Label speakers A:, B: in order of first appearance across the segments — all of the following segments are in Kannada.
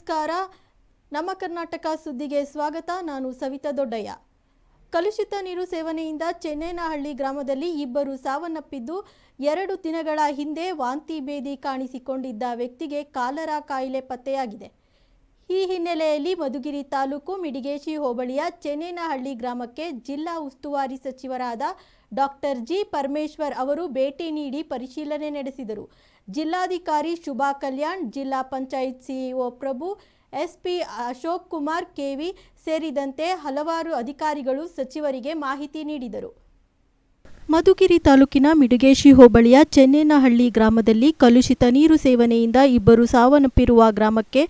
A: ನಮಸ್ಕಾರ. ನಮ್ಮ ಕರ್ನಾಟಕ ಸುದ್ದಿಗೆ ಸ್ವಾಗತ. ನಾನು ಸವಿತಾ ದೊಡ್ಡಯ್ಯ. ಕಲುಷಿತ ನೀರು ಸೇವನೆಯಿಂದ ಚೆನ್ನೇನಹಳ್ಳಿ ಗ್ರಾಮದಲ್ಲಿ ಇಬ್ಬರು ಸಾವನ್ನಪ್ಪಿದ್ದು, 2 ದಿನಗಳ ಹಿಂದೆ ವಾಂತಿ ಭೇದಿ ಕಾಣಿಸಿಕೊಂಡಿದ್ದ ವ್ಯಕ್ತಿಗೆ ಕಾಲರಾ ಕಾಯಿಲೆ ಪತ್ತೆಯಾಗಿದೆ. ಈ ಹಿನ್ನೆಲೆಯಲ್ಲಿ ಮಧುಗಿರಿ ತಾಲೂಕು ಮಿಡಿಗೇಶಿ ಹೋಬಳಿಯ ಚೆನ್ನೇನಹಳ್ಳಿ ಗ್ರಾಮಕ್ಕೆ ಜಿಲ್ಲಾ ಉಸ್ತುವಾರಿ ಸಚಿವರಾದ ಡಾಕ್ಟರ್ ಜಿ ಪರಮೇಶ್ವರ್ ಅವರು ಭೇಟಿ ನೀಡಿ ಪರಿಶೀಲನೆ ನಡೆಸಿದರು. ಜಿಲ್ಲಾಧಿಕಾರಿ ಶುಭಾ ಕಲ್ಯಾಣ್, ಜಿಲ್ಲಾ ಪಂಚಾಯತ್ ಸಿಇಒ ಪ್ರಭು, ಎಸ್ಪಿ ಅಶೋಕ್ ಕುಮಾರ್ ಕೆವಿ ಸೇರಿದಂತೆ ಹಲವಾರು ಅಧಿಕಾರಿಗಳು ಸಚಿವರಿಗೆ ಮಾಹಿತಿ ನೀಡಿದರು. ಮಧುಗಿರಿ ತಾಲೂಕಿನ ಮಿಡಿಗೇಶಿ ಹೋಬಳಿಯ ಚೆನ್ನೇನಹಳ್ಳಿ ಗ್ರಾಮದಲ್ಲಿ ಕಲುಷಿತ ನೀರು ಸೇವನೆಯಿಂದ ಇಬ್ಬರು ಸಾವನ್ನಪ್ಪಿರುವ ಗ್ರಾಮಕ್ಕೆ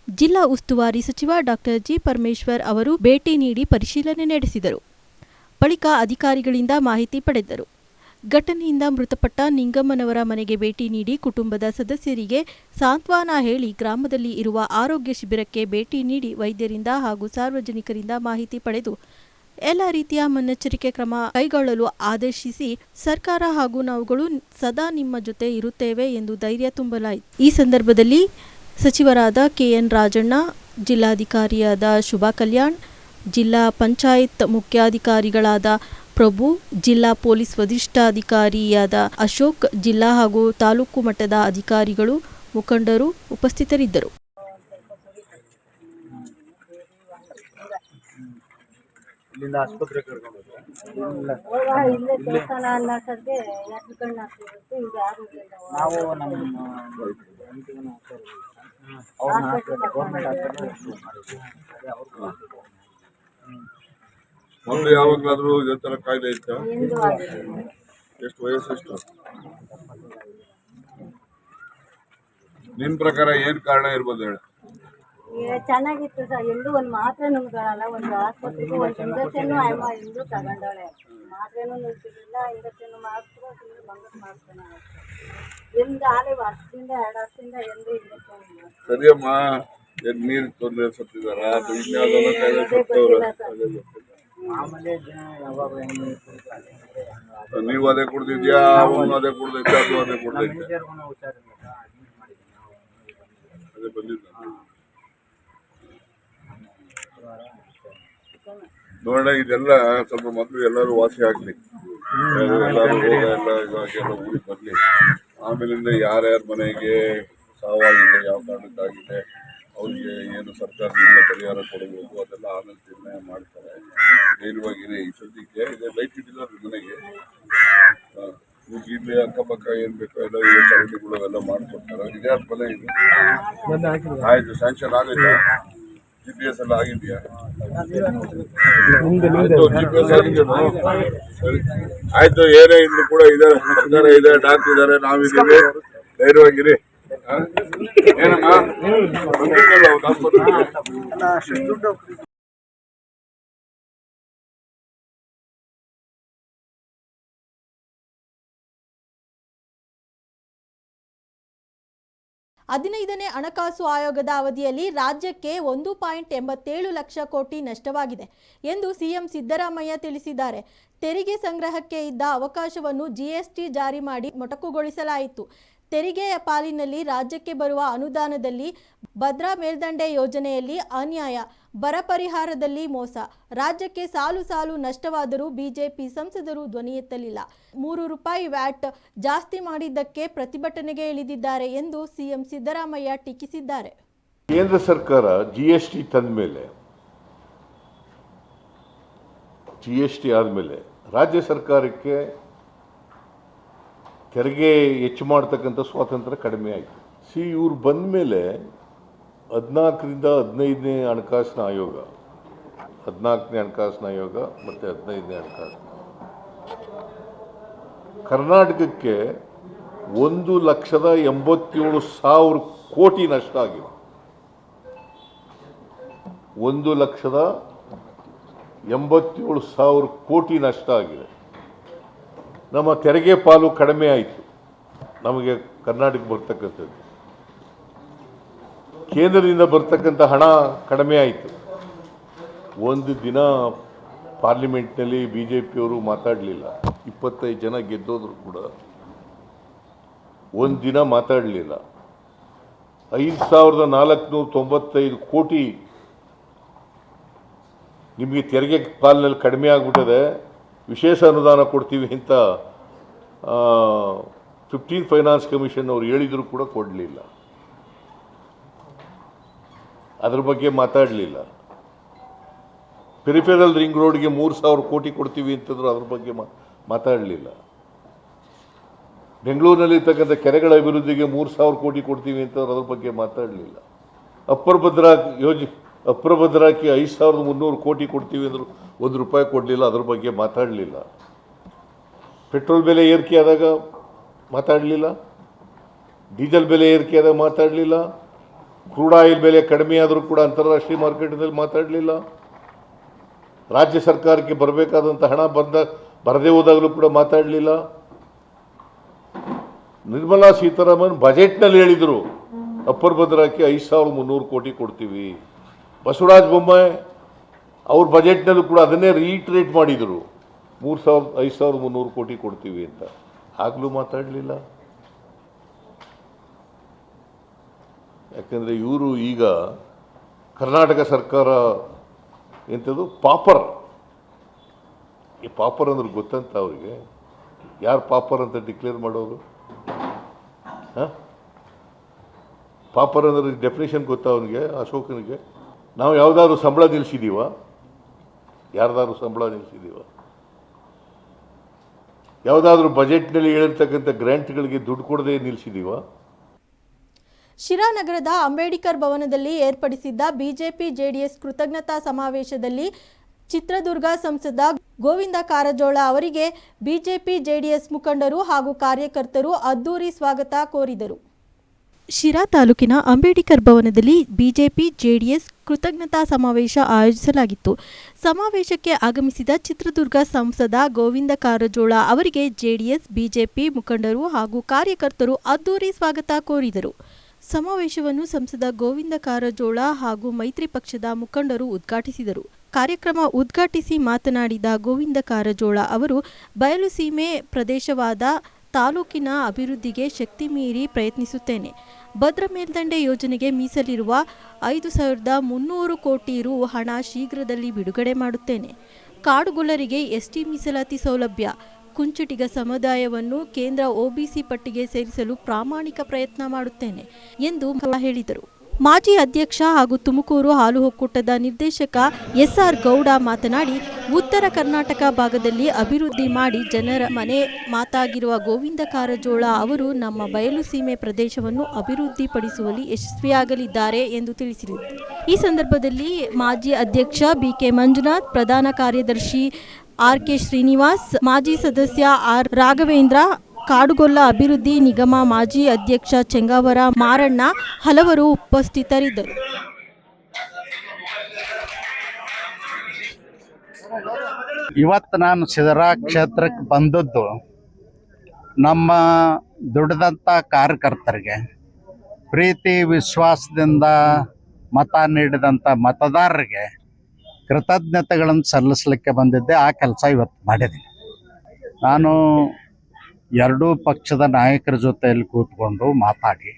A: ಜಿಲ್ಲಾ ಉಸ್ತುವಾರಿ ಸಚಿವ ಡಾಕ್ಟರ್ ಜಿ ಪರಮೇಶ್ವರ್ ಅವರು ಭೇಟಿ ನೀಡಿ ಪರಿಶೀಲನೆ ನಡೆಸಿದರು. ಬಳಿಕ ಅಧಿಕಾರಿಗಳಿಂದ ಮಾಹಿತಿ ಪಡೆದರು. ಘಟನೆಯಿಂದ ಮೃತಪಟ್ಟ ನಿಂಗಮ್ಮನವರ ಮನೆಗೆ ಭೇಟಿ ನೀಡಿ ಕುಟುಂಬದ ಸದಸ್ಯರಿಗೆ ಸಾಂತ್ವನ ಹೇಳಿ ಗ್ರಾಮದಲ್ಲಿ ಇರುವ ಆರೋಗ್ಯ ಶಿಬಿರಕ್ಕೆ ಭೇಟಿ ನೀಡಿ ವೈದ್ಯರಿಂದ ಹಾಗೂ ಸಾರ್ವಜನಿಕರಿಂದ ಮಾಹಿತಿ ಪಡೆದು ಎಲ್ಲ ರೀತಿಯ ಮುನ್ನೆಚ್ಚರಿಕೆ ಕ್ರಮ ಕೈಗೊಳ್ಳಲು ಆದೇಶಿಸಿ, ಸರ್ಕಾರ ಹಾಗೂ ನಾವುಗಳು ಸದಾ ನಿಮ್ಮ ಜೊತೆ ಇರುತ್ತೇವೆ ಎಂದು ಧೈರ್ಯ ತುಂಬಲಾಯಿತು. ಈ ಸಂದರ್ಭದಲ್ಲಿ ಸಚಿವರಾದ ಕೆಎನ್ ರಾಜಣ್ಣ, ಜಿಲ್ಲಾಧಿಕಾರಿಯಾದ ಶುಭಾ ಕಲ್ಯಾಣ್, ಜಿಲ್ಲಾ ಪಂಚಾಯತ್ ಮುಖ್ಯಾಧಿಕಾರಿಗಳಾದ ಪ್ರಭು, ಜಿಲ್ಲಾ ಪೊಲೀಸ್ ವರಿಷ್ಠಾಧಿಕಾರಿಯಾದ ಅಶೋಕ್, ಜಿಲ್ಲಾ ಹಾಗೂ ತಾಲೂಕು ಮಟ್ಟದ ಅಧಿಕಾರಿಗಳು, ಮುಖಂಡರು ಉಪಸ್ಥಿತರಿದ್ದರು.
B: ಮೊದಲು ಯಾವಾಗಲಾದ್ರೂ ಇದೇ ತರ ಕಾಯಿಲೆ ಇತ್ತಾ? ಎಷ್ಟು ವಯಸ್ಸೆಷ್ಟು? ನಿಮ್ ಪ್ರಕಾರ ಏನ್ ಕಾರಣ ಇರ್ಬೋದು ಹೇಳಿ?
C: ಚೆನ್ನಾಗಿತ್ತು ಸರ್. ಎಲ್ಲೂ ಒಂದು ಮಾತ್ರೆ ನುಂಗ್ಕೊಳ್ಳಲ್ಲ, ಒಂದು ಆಸ್ಪತ್ರೆಗೂ ಒಂದು ಇಂಜೆಕ್ಷನ್ ಎಲ್ಲೂ ತಗೊಂಡವಳೆ. ಮಾತ್ರೆನೂ ನುಗ್ತಿರ್ಲಿಲ್ಲ, ಇಂಜೆಕ್ಷನ್ ಮಾಡಿಸ್ಕೊಂಡು ಮಂಗಸ್ ಮಾಡ್ತಾನೆ. ಎಂದು ಆಲೆ ವರ್ಷದಿಂದ 2 ವರ್ಷದಿಂದ ಎಂದು ಇಂಜೆಕ್ಷನ್ ಇಲ್ಲ.
B: ಸರಿಯಮ್ಮ, ನೀರು ತೊಂದರೆ ಸತ್ತಿದಾರ? ನೀವು ಅದೇ ಕುಡ್ದಿದ್ಯಾ? ಅವನು ಅದೇ ಕುಡ್ದೈತೆ, ಅದು ಅದೇ ಕುಡ್ದೈತೆ? ಅದೇ ಬಂದಿದ್ದ ನೋಡೋಣ. ಇದೆಲ್ಲ ಸ್ವಲ್ಪ ಮೊದಲು ಎಲ್ಲರೂ ವಾಸಿ ಆಗ್ಲಿ, ಎಲ್ಲರೂ ರೋಗ ಎಲ್ಲ ಇವಾಗೆಲ್ಲ ಊರಿಗೆ ಬರ್ಲಿ. ಆಮೇಲಿಂದ ಯಾರ್ಯಾರ ಮನೆಗೆ ಸಾವಾಗಿದೆ, ಯಾವ ಕಾರಣಕ್ಕಾಗಿದೆ, ಅವ್ರಿಗೆ ಏನು ಸರ್ಕಾರದಿಂದ ಪರಿಹಾರ ಕೊಡಬೇಕು ಅದೆಲ್ಲ ಆಮೇಲೆ ನಿರ್ಣಯ ಮಾಡ್ತಾರೆ. ಧೈರ್ಯವಾಗಿರಿ. ಈ ಸದ್ಯಕ್ಕೆ ಇದೆ ಲೈಟ್ ಇಟ್ಟಿದ್ದಾರೆ ಮನೆಗೆ. ಇಲ್ಲಿ ಅಕ್ಕಪಕ್ಕ ಏನ್ ಬೇಕೋ ಎಲ್ಲ ಚರಂಡಿಗಳು ಎಲ್ಲ ಮಾಡ್ಕೊಡ್ತಾರೆ. ಇದ್ಯಾರ ಮನೆ ಇದೆ? ಆಯ್ತು, ಸ್ಯಾಂಕ್ಷನ್ ಆಗಿದೆ. GPS ಎಲ್ಲ ಆಗಿದೆಯಾ? GPS ಆಗಿದೆಯಾ? ಸರಿ ಆಯ್ತು. ಏನೇ ಇನ್ನು ಕೂಡ ಇದೆ, ಸರ್ಕಾರ ಇದೆ, ಡಾಕ್ಟರ್ ಇದ್ದಾರೆ, ನಾವಿದ್ದೀವಿ. ಧೈರ್ಯವಾಗಿರಿ. ಏನಮ್ಮ
A: ಹದಿನೈದನೇ ಹಣಕಾಸು ಆಯೋಗದ ಅವಧಿಯಲ್ಲಿ ರಾಜ್ಯಕ್ಕೆ 1.87 ಲಕ್ಷ ಕೋಟಿ ನಷ್ಟವಾಗಿದೆ ಎಂದು ಸಿಎಂ ಸಿದ್ದರಾಮಯ್ಯ ತಿಳಿಸಿದ್ದಾರೆ. ತೆರಿಗೆ ಸಂಗ್ರಹಕ್ಕೆ ಇದ್ದ ಅವಕಾಶವನ್ನು ಜಿಎಸ್ಟಿ ಜಾರಿ ಮಾಡಿ ಮೊಟಕುಗೊಳಿಸಲಾಯಿತು. ತೆರಿಗೆಯ ಪಾಲಿನಲ್ಲಿ ರಾಜ್ಯಕ್ಕೆ ಬರುವ ಅನುದಾನದಲ್ಲಿ ಭದ್ರಾ ಮೇಲ್ದಂಡೆ ಯೋಜನೆಯಲ್ಲಿ ಅನ್ಯಾಯ, ಬರ ಪರಿಹಾರದಲ್ಲಿ ಮೋಸ, ರಾಜ್ಯಕ್ಕೆ ಸಾಲು ಸಾಲು ನಷ್ಟವಾದರೂ ಬಿಜೆಪಿ ಸಂಸದರು ಧ್ವನಿ ಎತ್ತಲಿಲ್ಲ. ₹3 ವ್ಯಾಟ್ ಜಾಸ್ತಿ ಮಾಡಿದ್ದಕ್ಕೆ ಪ್ರತಿಭಟನೆಗೆ ಇಳಿದಿದ್ದಾರೆ ಎಂದು ಸಿಎಂ ಸಿದ್ದರಾಮಯ್ಯ ಟೀಕಿಸಿದ್ದಾರೆ.
D: ಕೇಂದ್ರ ಸರ್ಕಾರ ಜಿಎಸ್ಟಿ ತಂದ ಮೇಲೆ, ಜಿಎಸ್ಟಿ ಆದಮೇಲೆ ರಾಜ್ಯ ಸರ್ಕಾರಕ್ಕೆ ತೆರಿಗೆ ಹೆಚ್ಚು ಮಾಡ್ತಕ್ಕಂಥ ಸ್ವಾತಂತ್ರ್ಯ ಕಡಿಮೆ ಆಯಿತು. ಇವ್ರು ಬಂದ ಮೇಲೆ 14ರಿಂದ 15ನೇ ಹಣಕಾಸಿನ ಆಯೋಗ, 14ನೇ ಹಣಕಾಸಿನ ಆಯೋಗ ಮತ್ತು 15ನೇ ಹಣಕಾಸಿನ ಕರ್ನಾಟಕಕ್ಕೆ 1,87,000 ಕೋಟಿ ನಷ್ಟ ಆಗಿದೆ. 1,87,000 ಕೋಟಿ ನಷ್ಟ ಆಗಿದೆ. ನಮ್ಮ ತೆರಿಗೆ ಪಾಲು ಕಡಿಮೆ ಆಯಿತು. ನಮಗೆ ಕರ್ನಾಟಕ ಬರ್ತಕ್ಕಂಥದ್ದು, ಕೇಂದ್ರದಿಂದ ಬರ್ತಕ್ಕಂಥ ಹಣ ಕಡಿಮೆ ಆಯಿತು. ಒಂದು ದಿನ ಪಾರ್ಲಿಮೆಂಟ್ನಲ್ಲಿ ಬಿಜೆಪಿಯವರು ಮಾತಾಡಲಿಲ್ಲ. 25 ಜನ ಗೆದ್ದೋದ್ರು ಕೂಡ ಒಂದು ದಿನ ಮಾತಾಡಲಿಲ್ಲ. 5,495 ಕೋಟಿ ನಿಮಗೆ ತೆರಿಗೆ ಪಾಲಿನಲ್ಲಿ ಕಡಿಮೆ ಆಗಿಬಿಟ್ಟಿದೆ, ವಿಶೇಷ ಅನುದಾನ ಕೊಡ್ತೀವಿ ಅಂತ 15 ಫೈನಾನ್ಸ್ ಕಮಿಷನ್ ಅವರು ಹೇಳಿದರೂ ಕೂಡ ಕೊಡಲಿಲ್ಲ. ಅದ್ರ ಬಗ್ಗೆ ಮಾತಾಡಲಿಲ್ಲ. ಪೆರಿಫೆರಲ್ ರಿಂಗ್ ರೋಡ್ಗೆ 3,000 ಕೋಟಿ ಕೊಡ್ತೀವಿ ಅಂತಂದ್ರು, ಅದ್ರ ಬಗ್ಗೆ ಮಾತಾಡಲಿಲ್ಲ. ಬೆಂಗಳೂರಿನಲ್ಲಿ ಇರ್ತಕ್ಕಂಥ ಕೆರೆಗಳ ಅಭಿವೃದ್ಧಿಗೆ 3,000 ಕೋಟಿ ಕೊಡ್ತೀವಿ ಅಂತಂದ್ರೆ ಅದ್ರ ಬಗ್ಗೆ ಮಾತಾಡಲಿಲ್ಲ. ಅಪ್ಪರ್ ಭದ್ರಾಕ್ಕೆ 5,300 ಕೋಟಿ ಕೊಡ್ತೀವಿ ಅಂದರು, ₹1 ಕೊಡಲಿಲ್ಲ, ಅದ್ರ ಬಗ್ಗೆ ಮಾತಾಡಲಿಲ್ಲ. ಪೆಟ್ರೋಲ್ ಬೆಲೆ ಏರಿಕೆ ಆದಾಗ ಮಾತಾಡಲಿಲ್ಲ, ಡೀಸೆಲ್ ಬೆಲೆ ಏರಿಕೆ ಆದಾಗ ಮಾತಾಡಲಿಲ್ಲ, ಕ್ರೂಡ್ ಆಯಿಲ್ ಬೆಲೆ ಕಡಿಮೆ ಆದರೂ ಕೂಡ ಅಂತಾರಾಷ್ಟ್ರೀಯ ಮಾರ್ಕೆಟ್ನಲ್ಲಿ ಮಾತಾಡಲಿಲ್ಲ. ರಾಜ್ಯ ಸರ್ಕಾರಕ್ಕೆ ಬರಬೇಕಾದಂಥ ಹಣ ಬರದೇ ಹೋದಾಗಲೂ ಕೂಡ ಮಾತಾಡಲಿಲ್ಲ. ನಿರ್ಮಲಾ ಸೀತಾರಾಮನ್ ಬಜೆಟ್ನಲ್ಲಿ ಹೇಳಿದರು ಅಪ್ಪರ್ ಭದ್ರಾಕ್ಕೆ 5,300 ಕೋಟಿ ಕೊಡ್ತೀವಿ. ಬಸವರಾಜ ಬೊಮ್ಮಾಯಿ ಅವ್ರ ಬಜೆಟ್ನಲ್ಲೂ ಕೂಡ ಅದನ್ನೇ ರೀಟ್ರೇಟ್ ಮಾಡಿದರು, 5,300 ಕೋಟಿ ಕೊಡ್ತೀವಿ ಅಂತ. ಆಗಲೂ ಮಾತಾಡಲಿಲ್ಲ. ಯಾಕಂದರೆ ಇವರು ಈಗ ಕರ್ನಾಟಕ ಸರ್ಕಾರ ಎಂಥದ್ದು ಪಾಪರ್, ಈ ಪಾಪರ್ ಅಂದ್ರೆ ಗೊತ್ತಂತ ಅವರಿಗೆ. ಯಾರು ಪಾಪರ್ ಅಂತ ಡಿಕ್ಲೇರ್ ಮಾಡೋರು? ಹಾಂ, ಪಾಪರ್ ಅಂದ್ರೆ ಡೆಫಿನೇಷನ್ ಗೊತ್ತಾ ಅವನಿಗೆ, ಅಶೋಕನಿಗೆ? ನಾವು ಯಾವುದಾದ್ರು ಸಂಬಳ ನಿಲ್ಲಿಸಿದ್ದೀವ? ಯಾರ್ದಾದ್ರು ಸಂಬಳ ನಿಲ್ಲಿಸಿದ್ದೀವ? ಯಾವುದಾದ್ರೂ ಬಜೆಟ್ನಲ್ಲಿ ಹೇಳಿರ್ತಕ್ಕಂಥ ಗ್ರ್ಯಾಂಟ್ಗಳಿಗೆ ದುಡ್ಡು ಕೊಡದೆ ನಿಲ್ಲಿಸಿದ್ದೀವ?
A: ಶಿರಾನಗರದ ಅಂಬೇಡ್ಕರ್ ಭವನದಲ್ಲಿ ಏರ್ಪಡಿಸಿದ್ದ ಬಿಜೆಪಿ ಜೆಡಿಎಸ್ ಕೃತಜ್ಞತಾ ಸಮಾವೇಶದಲ್ಲಿ ಚಿತ್ರದುರ್ಗ ಸಂಸದ ಗೋವಿಂದ ಕಾರಜೋಳ ಅವರಿಗೆ ಬಿಜೆಪಿ ಜೆಡಿಎಸ್ ಮುಖಂಡರು ಹಾಗೂ ಕಾರ್ಯಕರ್ತರು ಅದ್ದೂರಿ ಸ್ವಾಗತ ಕೋರಿದರು. ಶಿರಾ ತಾಲೂಕಿನ ಅಂಬೇಡ್ಕರ್ ಭವನದಲ್ಲಿ ಬಿಜೆಪಿ ಜೆಡಿಎಸ್ ಕೃತಜ್ಞತಾ ಸಮಾವೇಶ ಆಯೋಜಿಸಲಾಗಿತ್ತು. ಸಮಾವೇಶಕ್ಕೆ ಆಗಮಿಸಿದ ಚಿತ್ರದುರ್ಗ ಸಂಸದ ಗೋವಿಂದ ಕಾರಜೋಳ ಅವರಿಗೆ ಜೆಡಿಎಸ್ ಬಿಜೆಪಿ ಮುಖಂಡರು ಹಾಗೂ ಕಾರ್ಯಕರ್ತರು ಅದ್ದೂರಿ ಸ್ವಾಗತ ಕೋರಿದರು. ಸಮಾವೇಶವನ್ನು ಸಂಸದ ಗೋವಿಂದ ಕಾರಜೋಳ ಹಾಗೂ ಮೈತ್ರಿ ಪಕ್ಷದ ಮುಖಂಡರು ಉದ್ಘಾಟಿಸಿದರು. ಕಾರ್ಯಕ್ರಮ ಉದ್ಘಾಟಿಸಿ ಮಾತನಾಡಿದ ಗೋವಿಂದ ಕಾರಜೋಳ ಅವರು ಬಯಲುಸೀಮೆ ಪ್ರದೇಶವಾದ ತಾಲೂಕಿನ ಅಭಿವೃದ್ಧಿಗೆ ಶಕ್ತಿ ಮೀರಿ ಪ್ರಯತ್ನಿಸುತ್ತೇನೆ. ಭದ್ರಾ ಮೇಲ್ದಂಡೆ ಯೋಜನೆಗೆ ಮೀಸಲಿರುವ 5,300 ಕೋಟಿ ರು ಹಣ ಶೀಘ್ರದಲ್ಲಿ ಬಿಡುಗಡೆ ಮಾಡುತ್ತೇನೆ. ಕಾಡುಗೊಲ್ಲರಿಗೆ ಎಸ್ಟಿ ಮೀಸಲಾತಿ ಸೌಲಭ್ಯ, ಕುಂಚಿಟಿಗ ಸಮುದಾಯವನ್ನು ಕೇಂದ್ರ ಒಬಿಸಿ ಪಟ್ಟಿಗೆ ಸೇರಿಸಲು ಪ್ರಾಮಾಣಿಕ ಪ್ರಯತ್ನ ಮಾಡುತ್ತೇನೆ ಎಂದು ಹೇಳಿದರು. ಮಾಜಿ ಅಧ್ಯಕ್ಷ ಹಾಗೂ ತುಮಕೂರು ಹಾಲು ಒಕ್ಕೂಟದ ನಿರ್ದೇಶಕ ಎಸ್ಆರ್ ಗೌಡ ಮಾತನಾಡಿ, ಉತ್ತರ ಕರ್ನಾಟಕ ಭಾಗದಲ್ಲಿ ಅಭಿವೃದ್ಧಿ ಮಾಡಿ ಜನರ ಮನೆ ಮಾತಾಗಿರುವ ಗೋವಿಂದ ಕಾರಜೋಳ ಅವರು ನಮ್ಮ ಬಯಲು ಸೀಮೆ ಪ್ರದೇಶವನ್ನು ಅಭಿವೃದ್ಧಿಪಡಿಸುವಲ್ಲಿ ಯಶಸ್ವಿಯಾಗಲಿದ್ದಾರೆ ಎಂದು ತಿಳಿಸಿದರು. ಈ ಸಂದರ್ಭದಲ್ಲಿ ಮಾಜಿ ಅಧ್ಯಕ್ಷ ಬಿಕೆ ಮಂಜುನಾಥ್, ಪ್ರಧಾನ ಕಾರ್ಯದರ್ಶಿ ಆರ್ಕೆ ಶ್ರೀನಿವಾಸ್, ಮಾಜಿ ಸದಸ್ಯ ಆರ್ ರಾಘವೇಂದ್ರ, ಕಾಡುಗೊಲ್ಲ ಅಭಿವೃದ್ಧಿ ನಿಗಮ ಮಾಜಿ ಅಧ್ಯಕ್ಷ ಚೆಂಗಾವರ ಮಾರಣ್ಣ ಹಲವರು ಉಪಸ್ಥಿತರಿದ್ದರು.
E: ಇವತ್ತು ನಾನು ಸಿದರಾ ಕ್ಷೇತ್ರಕ್ಕೆ ಬಂದದ್ದು ನಮ್ಮ ದುಡಿದಂಥ ಕಾರ್ಯಕರ್ತರಿಗೆ, ಪ್ರೀತಿ ವಿಶ್ವಾಸದಿಂದ ಮತ ನೀಡಿದಂಥ ಮತದಾರರಿಗೆ ಕೃತಜ್ಞತೆಗಳನ್ನು ಸಲ್ಲಿಸಲಿಕ್ಕೆ ಬಂದಿದ್ದೆ. ಆ ಕೆಲಸ ಇವತ್ತು ಮಾಡಿದ್ದೀನಿ. ನಾನು ಎರಡೂ ಪಕ್ಷದ ನಾಯಕರ ಜೊತೆಯಲ್ಲಿ ಕೂತ್ಕೊಂಡು ಮಾತಾಡಿ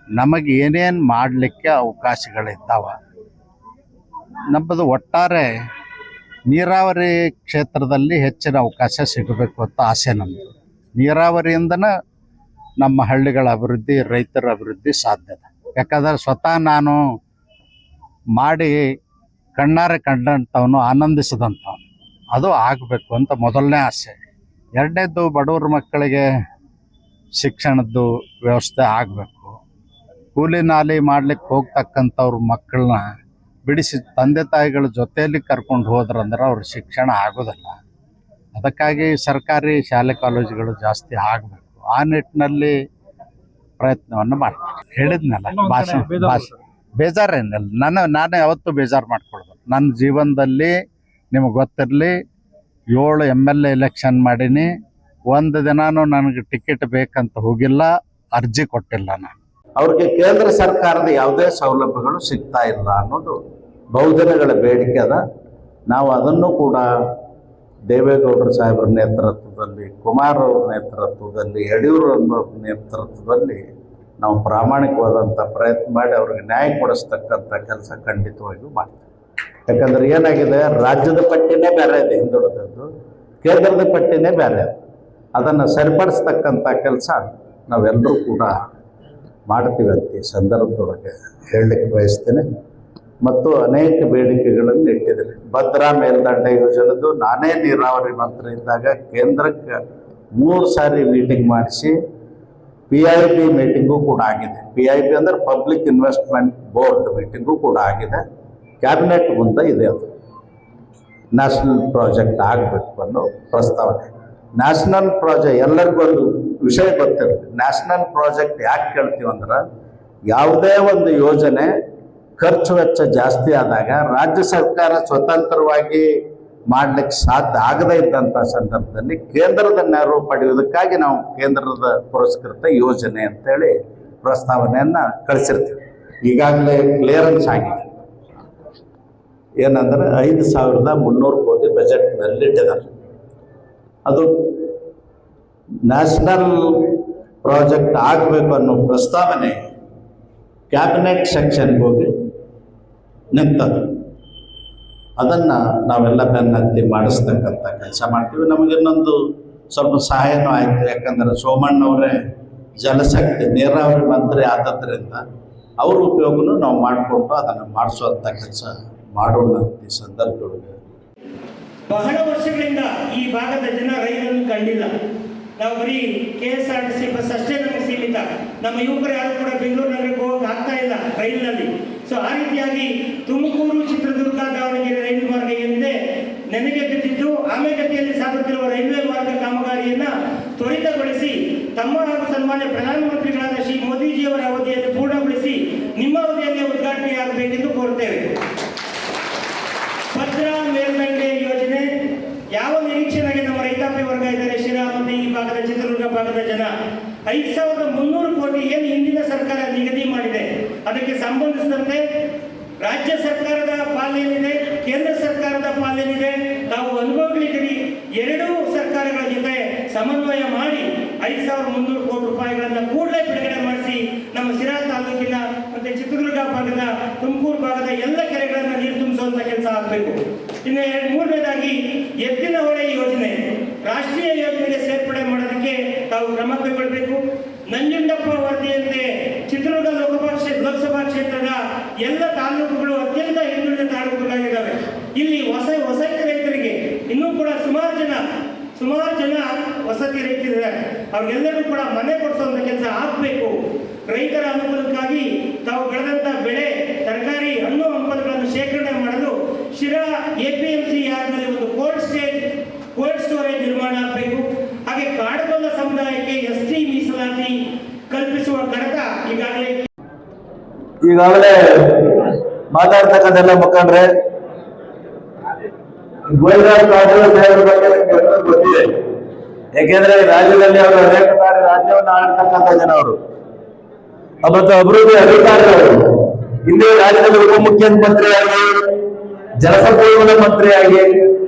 E: ನಮಗೆ ಏನೇನು ಮಾಡಲಿಕ್ಕೆ ಅವಕಾಶಗಳಿದ್ದಾವೆ, ನಮ್ಮದು ಒಟ್ಟಾರೆ ನೀರಾವರಿ ಕ್ಷೇತ್ರದಲ್ಲಿ ಹೆಚ್ಚಿನ ಅವಕಾಶ ಸಿಗಬೇಕು ಅಂತ ಆಸೆ ನಮ್ಮದು. ನೀರಾವರಿಯಿಂದನೇ ನಮ್ಮ ಹಳ್ಳಿಗಳ ಅಭಿವೃದ್ಧಿ, ರೈತರ ಅಭಿವೃದ್ಧಿ ಸಾಧ್ಯತೆ. ಯಾಕಂದರೆ ಸ್ವತಃ ನಾನು ಮಾಡಿ ಕಣ್ಣಾರೆ ಕಂಡಂಥವನು, ಆನಂದಿಸಿದಂಥವನು. ಅದು ಆಗಬೇಕು ಅಂತ ಮೊದಲನೇ ಆಸೆ. ಎರಡನೇದು, ಬಡವ್ರ ಮಕ್ಕಳಿಗೆ ಶಿಕ್ಷಣದ್ದು ವ್ಯವಸ್ಥೆ ಆಗಬೇಕು. ಕೂಲಿ ನಾಲಿ ಮಾಡ್ಲಿಕ್ಕೆ ಹೋಗ್ತಕ್ಕಂಥವ್ರ ಮಕ್ಕಳನ್ನ ಬಿಡಿಸಿ ತಂದೆ ತಾಯಿಗಳ ಜೊತೆಯಲ್ಲಿ ಕರ್ಕೊಂಡು ಹೋದ್ರಂದ್ರೆ ಅವ್ರ ಶಿಕ್ಷಣ ಆಗೋದಿಲ್ಲ. ಅದಕ್ಕಾಗಿ ಸರ್ಕಾರಿ ಶಾಲೆ ಕಾಲೇಜುಗಳು ಜಾಸ್ತಿ ಆಗಬೇಕು. ಆ ನಿಟ್ಟಿನಲ್ಲಿ ಪ್ರಯತ್ನವನ್ನು ಮಾಡ್ತೀನಿ. ಹೇಳಿದ್ನಲ್ಲ, ಭಾಷೆ ಬೇಜಾರೇನಿಲ್ಲ. ನಾನು ಯಾವತ್ತೂ ಬೇಜಾರು ಮಾಡ್ಕೊಳ್ದು. ನನ್ನ ಜೀವನದಲ್ಲಿ ನಿಮಗೆ ಗೊತ್ತಿರಲಿ, 7 MLA ಎಲೆಕ್ಷನ್ ಮಾಡೀನಿ. ಒಂದು ದಿನಾನು ನನಗೆ ಟಿಕೆಟ್ ಬೇಕಂತ ಹೋಗಿಲ್ಲ, ಅರ್ಜಿ ಕೊಟ್ಟಿಲ್ಲ. ನಾನು ಅವ್ರಿಗೆ ಕೇಂದ್ರ ಸರ್ಕಾರದ ಯಾವುದೇ ಸೌಲಭ್ಯಗಳು ಸಿಗ್ತಾ ಇಲ್ಲ ಅನ್ನೋದು ಬಹುದಿನಗಳ ಬೇಡಿಕೆ ಅದ. ನಾವು ಅದನ್ನು ಕೂಡ ದೇವೇಗೌಡರ ಸಾಹೇಬ್ರ ನೇತೃತ್ವದಲ್ಲಿ, ಕುಮಾರ್ ಅವ್ರ ನೇತೃತ್ವದಲ್ಲಿ, ಯಡಿಯೂರವ್ರ ನೇತೃತ್ವದಲ್ಲಿ ನಾವು ಪ್ರಾಮಾಣಿಕವಾದಂಥ ಪ್ರಯತ್ನ ಮಾಡಿ ಅವ್ರಿಗೆ ನ್ಯಾಯ ಕೊಡಿಸ್ತಕ್ಕಂಥ ಕೆಲಸ ಖಂಡಿತವಾಗಿಯೂ ಮಾಡ್ತೀವಿ. ಯಾಕಂದ್ರೆ ಏನಾಗಿದೆ, ರಾಜ್ಯದ ಪಟ್ಟಿನೇ ಬೇರೆ ಇದೆ ಹಿಂದುಳಿದದ್ದು, ಕೇಂದ್ರದ ಪಟ್ಟಿನೇ ಬೇರೆ ಇದೆ. ಅದನ್ನು ಸರಿಪಡಿಸ್ತಕ್ಕಂಥ ಕೆಲಸ ನಾವೆಲ್ಲರೂ ಕೂಡ ಮಾಡ್ತೀವಿ ಅಂತ ಈ ಸಂದರ್ಭದೊಳಗೆ ಹೇಳಲಿಕ್ಕೆ ಬಯಸ್ತೇನೆ. ಮತ್ತು ಅನೇಕ ಬೇಡಿಕೆಗಳನ್ನು ಇಟ್ಟಿದ್ದಾರೆ. ಭದ್ರಾ ಮೇಲ್ದಂಡೆ ಯೋಜನೆದು ನಾನೇ ನೀರಾವರಿ ಮಂತ್ರಿ ಇದ್ದಾಗ ಕೇಂದ್ರಕ್ಕೆ 3 ಸಾರಿ ಮೀಟಿಂಗ್ ಮಾಡಿಸಿ PIB ಮೀಟಿಂಗು ಕೂಡ ಆಗಿದೆ. PIB ಅಂದರೆ ಪಬ್ಲಿಕ್ ಇನ್ವೆಸ್ಟ್ಮೆಂಟ್ ಬೋರ್ಡ್ ಮೀಟಿಂಗು ಕೂಡ ಆಗಿದೆ. ಕ್ಯಾಬಿನೆಟ್ ಮುಂದೆ ಇದೆ. ಅದು ನ್ಯಾಷನಲ್ ಪ್ರಾಜೆಕ್ಟ್ ಆಗಬೇಕು ಅನ್ನೋ ಪ್ರಸ್ತಾವನೆ. ನ್ಯಾಷನಲ್ ಪ್ರಾಜೆಕ್ಟ್ ಎಲ್ಲರಿಗೂ ಒಂದು ವಿಷಯ ಗೊತ್ತಿರುತ್ತೆ. ನ್ಯಾಷನಲ್ ಪ್ರಾಜೆಕ್ಟ್ ಯಾಕೆ ಕೇಳ್ತೀವಿ ಅಂದ್ರೆ, ಯಾವುದೇ ಒಂದು ಯೋಜನೆ ಖರ್ಚು ವೆಚ್ಚ ಜಾಸ್ತಿ ಆದಾಗ ರಾಜ್ಯ ಸರ್ಕಾರ ಸ್ವತಂತ್ರವಾಗಿ ಮಾಡಲಿಕ್ಕೆ ಸಾಧ್ಯ ಆಗದೇ ಇದ್ದಂಥ ಸಂದರ್ಭದಲ್ಲಿ ಕೇಂದ್ರದ ನೆರವು ಪಡೆಯುವುದಕ್ಕಾಗಿ ನಾವು ಕೇಂದ್ರದ ಪುರಸ್ಕೃತ ಯೋಜನೆ ಅಂತೇಳಿ ಪ್ರಸ್ತಾವನೆಯನ್ನು ಕಳಿಸಿರ್ತೀವಿ. ಈಗಾಗಲೇ ಕ್ಲಿಯರೆನ್ಸ್ ಆಗಿದೆ. ಏನಂದರೆ 5,300 ಕೋಟಿ ಬಜೆಟ್ನಲ್ಲಿ ಇಟ್ಟಿದ್ದಾರೆ. ಅದು ನ್ಯಾಷನಲ್ ಪ್ರಾಜೆಕ್ಟ್ ಆಗಬೇಕು ಅನ್ನೋ ಪ್ರಸ್ತಾವನೆ ಕ್ಯಾಬಿನೆಟ್ ಸೆಕ್ಷನ್ಗೆ ಹೋಗಿ ನಿಂತದ್ದು. ಅದನ್ನು ನಾವೆಲ್ಲ ಬೆನ್ನತ್ತಿ ಮಾಡಿಸ್ತಕ್ಕಂಥ ಕೆಲಸ ಮಾಡ್ತೀವಿ. ನಮಗಿನ್ನೊಂದು ಸ್ವಲ್ಪ ಸಹಾಯನೂ ಆಯಿತು. ಯಾಕಂದರೆ ಸೋಮಣ್ಣವರೇ ಜಲಶಕ್ತಿ ನೀರಾವರಿ ಮಂತ್ರಿ ಆದದ್ರಿಂದ ಅವ್ರ ಉಪಯೋಗನೂ ನಾವು ಮಾಡಿಕೊಂಡು ಅದನ್ನು ಮಾಡಿಸುವಂಥ ಕೆಲಸ ಮಾಡೋಣ ಈ ಸಂದರ್ಭದೊಳಗೆ.
F: ಬಹಳ ವರ್ಷಗಳಿಂದ ಈ ಭಾಗದ ಜನ ರೈಲನ್ನು ಕಂಡಿಲ್ಲ. ನಾವು ಬರೀ KSRTC ಬಸ್ ಅಷ್ಟೇ ನಮಗೆ ಸೀಮಿತ. ನಮ್ಮ ಯುವಕರು ಯಾರು ಕೂಡ ಬೆಂಗಳೂರು ನಗರಕ್ಕೆ ಹೋಗಕ್ಕೆ ಆಗ್ತಾ ಇಲ್ಲ ರೈಲಿನಲ್ಲಿ. ಸೊ ಆ ರೀತಿಯಾಗಿ ತುಮಕೂರು, ಚಿತ್ರದುರ್ಗ, ದಾವಣಗೆರೆ ರೈಲು ಮಾರ್ಗ ಏನಿದೆ ನೆನೆಗೆ ಬಿದ್ದಿದ್ದು ಆಮೆಗತಿಯಲ್ಲಿ ಸಾಗುತ್ತಿರುವ ರೈಲ್ವೆ ಮಾರ್ಗ ಕಾಮಗಾರಿಯನ್ನ ತ್ವರಿತಗೊಳಿಸಿ ತಮ್ಮ ಹಾಗೂ ಸನ್ಮಾನ್ಯ ಪ್ರಧಾನಮಂತ್ರಿಗಳಾದ ಶ್ರೀ ಮೋದಿಜಿಯವರ ಅವಧಿಯಲ್ಲಿ ಪೂರ್ಣಗೊಳಿಸಿ ನಿಮ್ಮ ಅವಧಿಯಲ್ಲಿ ಉದ್ಘಾಟನೆಯಾಗಬೇಕೆಂದು ಕೋರುತ್ತೇವೆ. ಭದ್ರಾ ಮೇಲ್ದಂಡೆ ಯೋಜನೆ ಯಾವ ನಿರೀಕ್ಷೆಯಾಗಿ ನಮ್ಮ ರೈತಾಪಿ ವರ್ಗ ಇದ್ದಾರೆ, ಶಿರಾ ಮತ್ತು ಈ ಭಾಗದ ಚಿತ್ರದುರ್ಗ ಭಾಗದ ಜನ 5,300 ಕೋಟಿ ಏನು ಹಿಂದಿನ ಸರ್ಕಾರ ನಿಗದಿ ಮಾಡಿದೆ, ಅದಕ್ಕೆ ಸಂಬಂಧಿಸಿದಂತೆ ರಾಜ್ಯ ಸರ್ಕಾರದ ಪಾಲೇನಿದೆ, ಕೇಂದ್ರ ಸರ್ಕಾರದ ಪಾಲೇನಿದೆ. ತಾವು ಅನುಭವಗಳಿದ್ದೀರಿ. ಎರಡೂ ಸರ್ಕಾರಗಳ ಜೊತೆ ಸಮನ್ವಯ ಮಾಡಿ 5,300 ಕೋಟಿ ರೂಪಾಯಿಗಳನ್ನು ಕೂಡಲೇ ಬಿಡುಗಡೆ ಮಾಡಿಸಿ ನಮ್ಮ ಶಿರಾ ತಾಲೂಕಿನ ಮತ್ತೆ ಚಿತ್ರದುರ್ಗ ಭಾಗದ, ತುಮಕೂರು ಭಾಗದ ಎಲ್ಲ ಕೆರೆಗಳನ್ನು ನೀರು ತುಂಬಿಸುವಂತ ಕೆಲಸ ಆಗಬೇಕು. ಇನ್ನು ಮೂರನೇದಾಗಿ ಎತ್ತಿನಹೊಳೆ ಯೋಜನೆ ರಾಷ್ಟ್ರೀಯ ಯೋಜನೆಗೆ ಸೇರ್ಪಡೆ ಮಾಡೋದಕ್ಕೆ ತಾವು ಕ್ರಮ ಕೈಗೊಳ್ಳಬೇಕು. ನಂಜುಂಡಪ್ಪ ವರದಿಯಂತೆ ಚಿತ್ರದುರ್ಗ ಲೋಕಸಭಾ ಕ್ಷೇತ್ರದ ಎಲ್ಲ ತಾಲೂಕುಗಳು ಅತ್ಯಂತ ಹಿಂದುಳಿದ ತಾಲೂಕುಗಳಾಗಿದ್ದಾವೆ. ಇಲ್ಲಿ ಹೊಸ ರೈತರಿಗೆ ಇನ್ನೂ ಕೂಡ ಸುಮಾರು ಜನ ವಸತಿ ರೈತರಿದ್ದಾರೆ. ಅವ್ರಿಗೆಲ್ಲರೂ ಕೂಡ ಮನೆ ಕೊಡಿಸುವಂತ ಕೆಲಸ ಆಗಬೇಕು. ರೈತರ ಅನುಕೂಲಕ್ಕಾಗಿ ತಾವು ಬೆಳೆದಂತ ಬೆಳೆ, ತರಕಾರಿ, ಹಣ್ಣು ಹಂಪಲುಗಳನ್ನು ಶೇಖರಣೆ ಮಾಡಲು ಶಿರಾ APMC ಯಾರ್ಡ್ನಲ್ಲಿ ಒಂದು ಕೋಲ್ಡ್ ಸ್ಟೋರೇಜ್ ನಿರ್ಮಾಣ ಆಗಬೇಕು. ಹಾಗೆ ಕಾಡುಗೊಲ್ಲ ಸಮುದಾಯಕ್ಕೆ ST ಮೀಸಲಾತಿ ಕಲ್ಪಿಸುವ ಕಡತ
G: ಈಗಾಗಲೇ ಮಾತಾಡ್ತಕ್ಕಂಥೆಲ್ಲ ಮುಖಂಡ್ರೆ ಗೋವಿಂದರಾಜ ಕಾರಜೋಳ ಸಾಹೇಬರ ಬಗ್ಗೆ ಗೊತ್ತಿದೆ. ಯಾಕೆಂದ್ರೆ ರಾಜ್ಯದಲ್ಲಿ ಅವರು ಅನೇಕ ಬಾರಿ ರಾಜ್ಯವನ್ನು ಆಳ್ತಕ್ಕಂಥ ಜನ ಅವರು ಮತ್ತು ಅಭಿವೃದ್ಧಿ ಅಧಿಕಾರಿಗಳು. ಇಲ್ಲಿ ರಾಜ್ಯದ ಉಪಮುಖ್ಯಮಂತ್ರಿಯಾಗಿ, ಜಲಸಂಪನ್ಮೂಲ ಮಂತ್ರಿಯಾಗಿ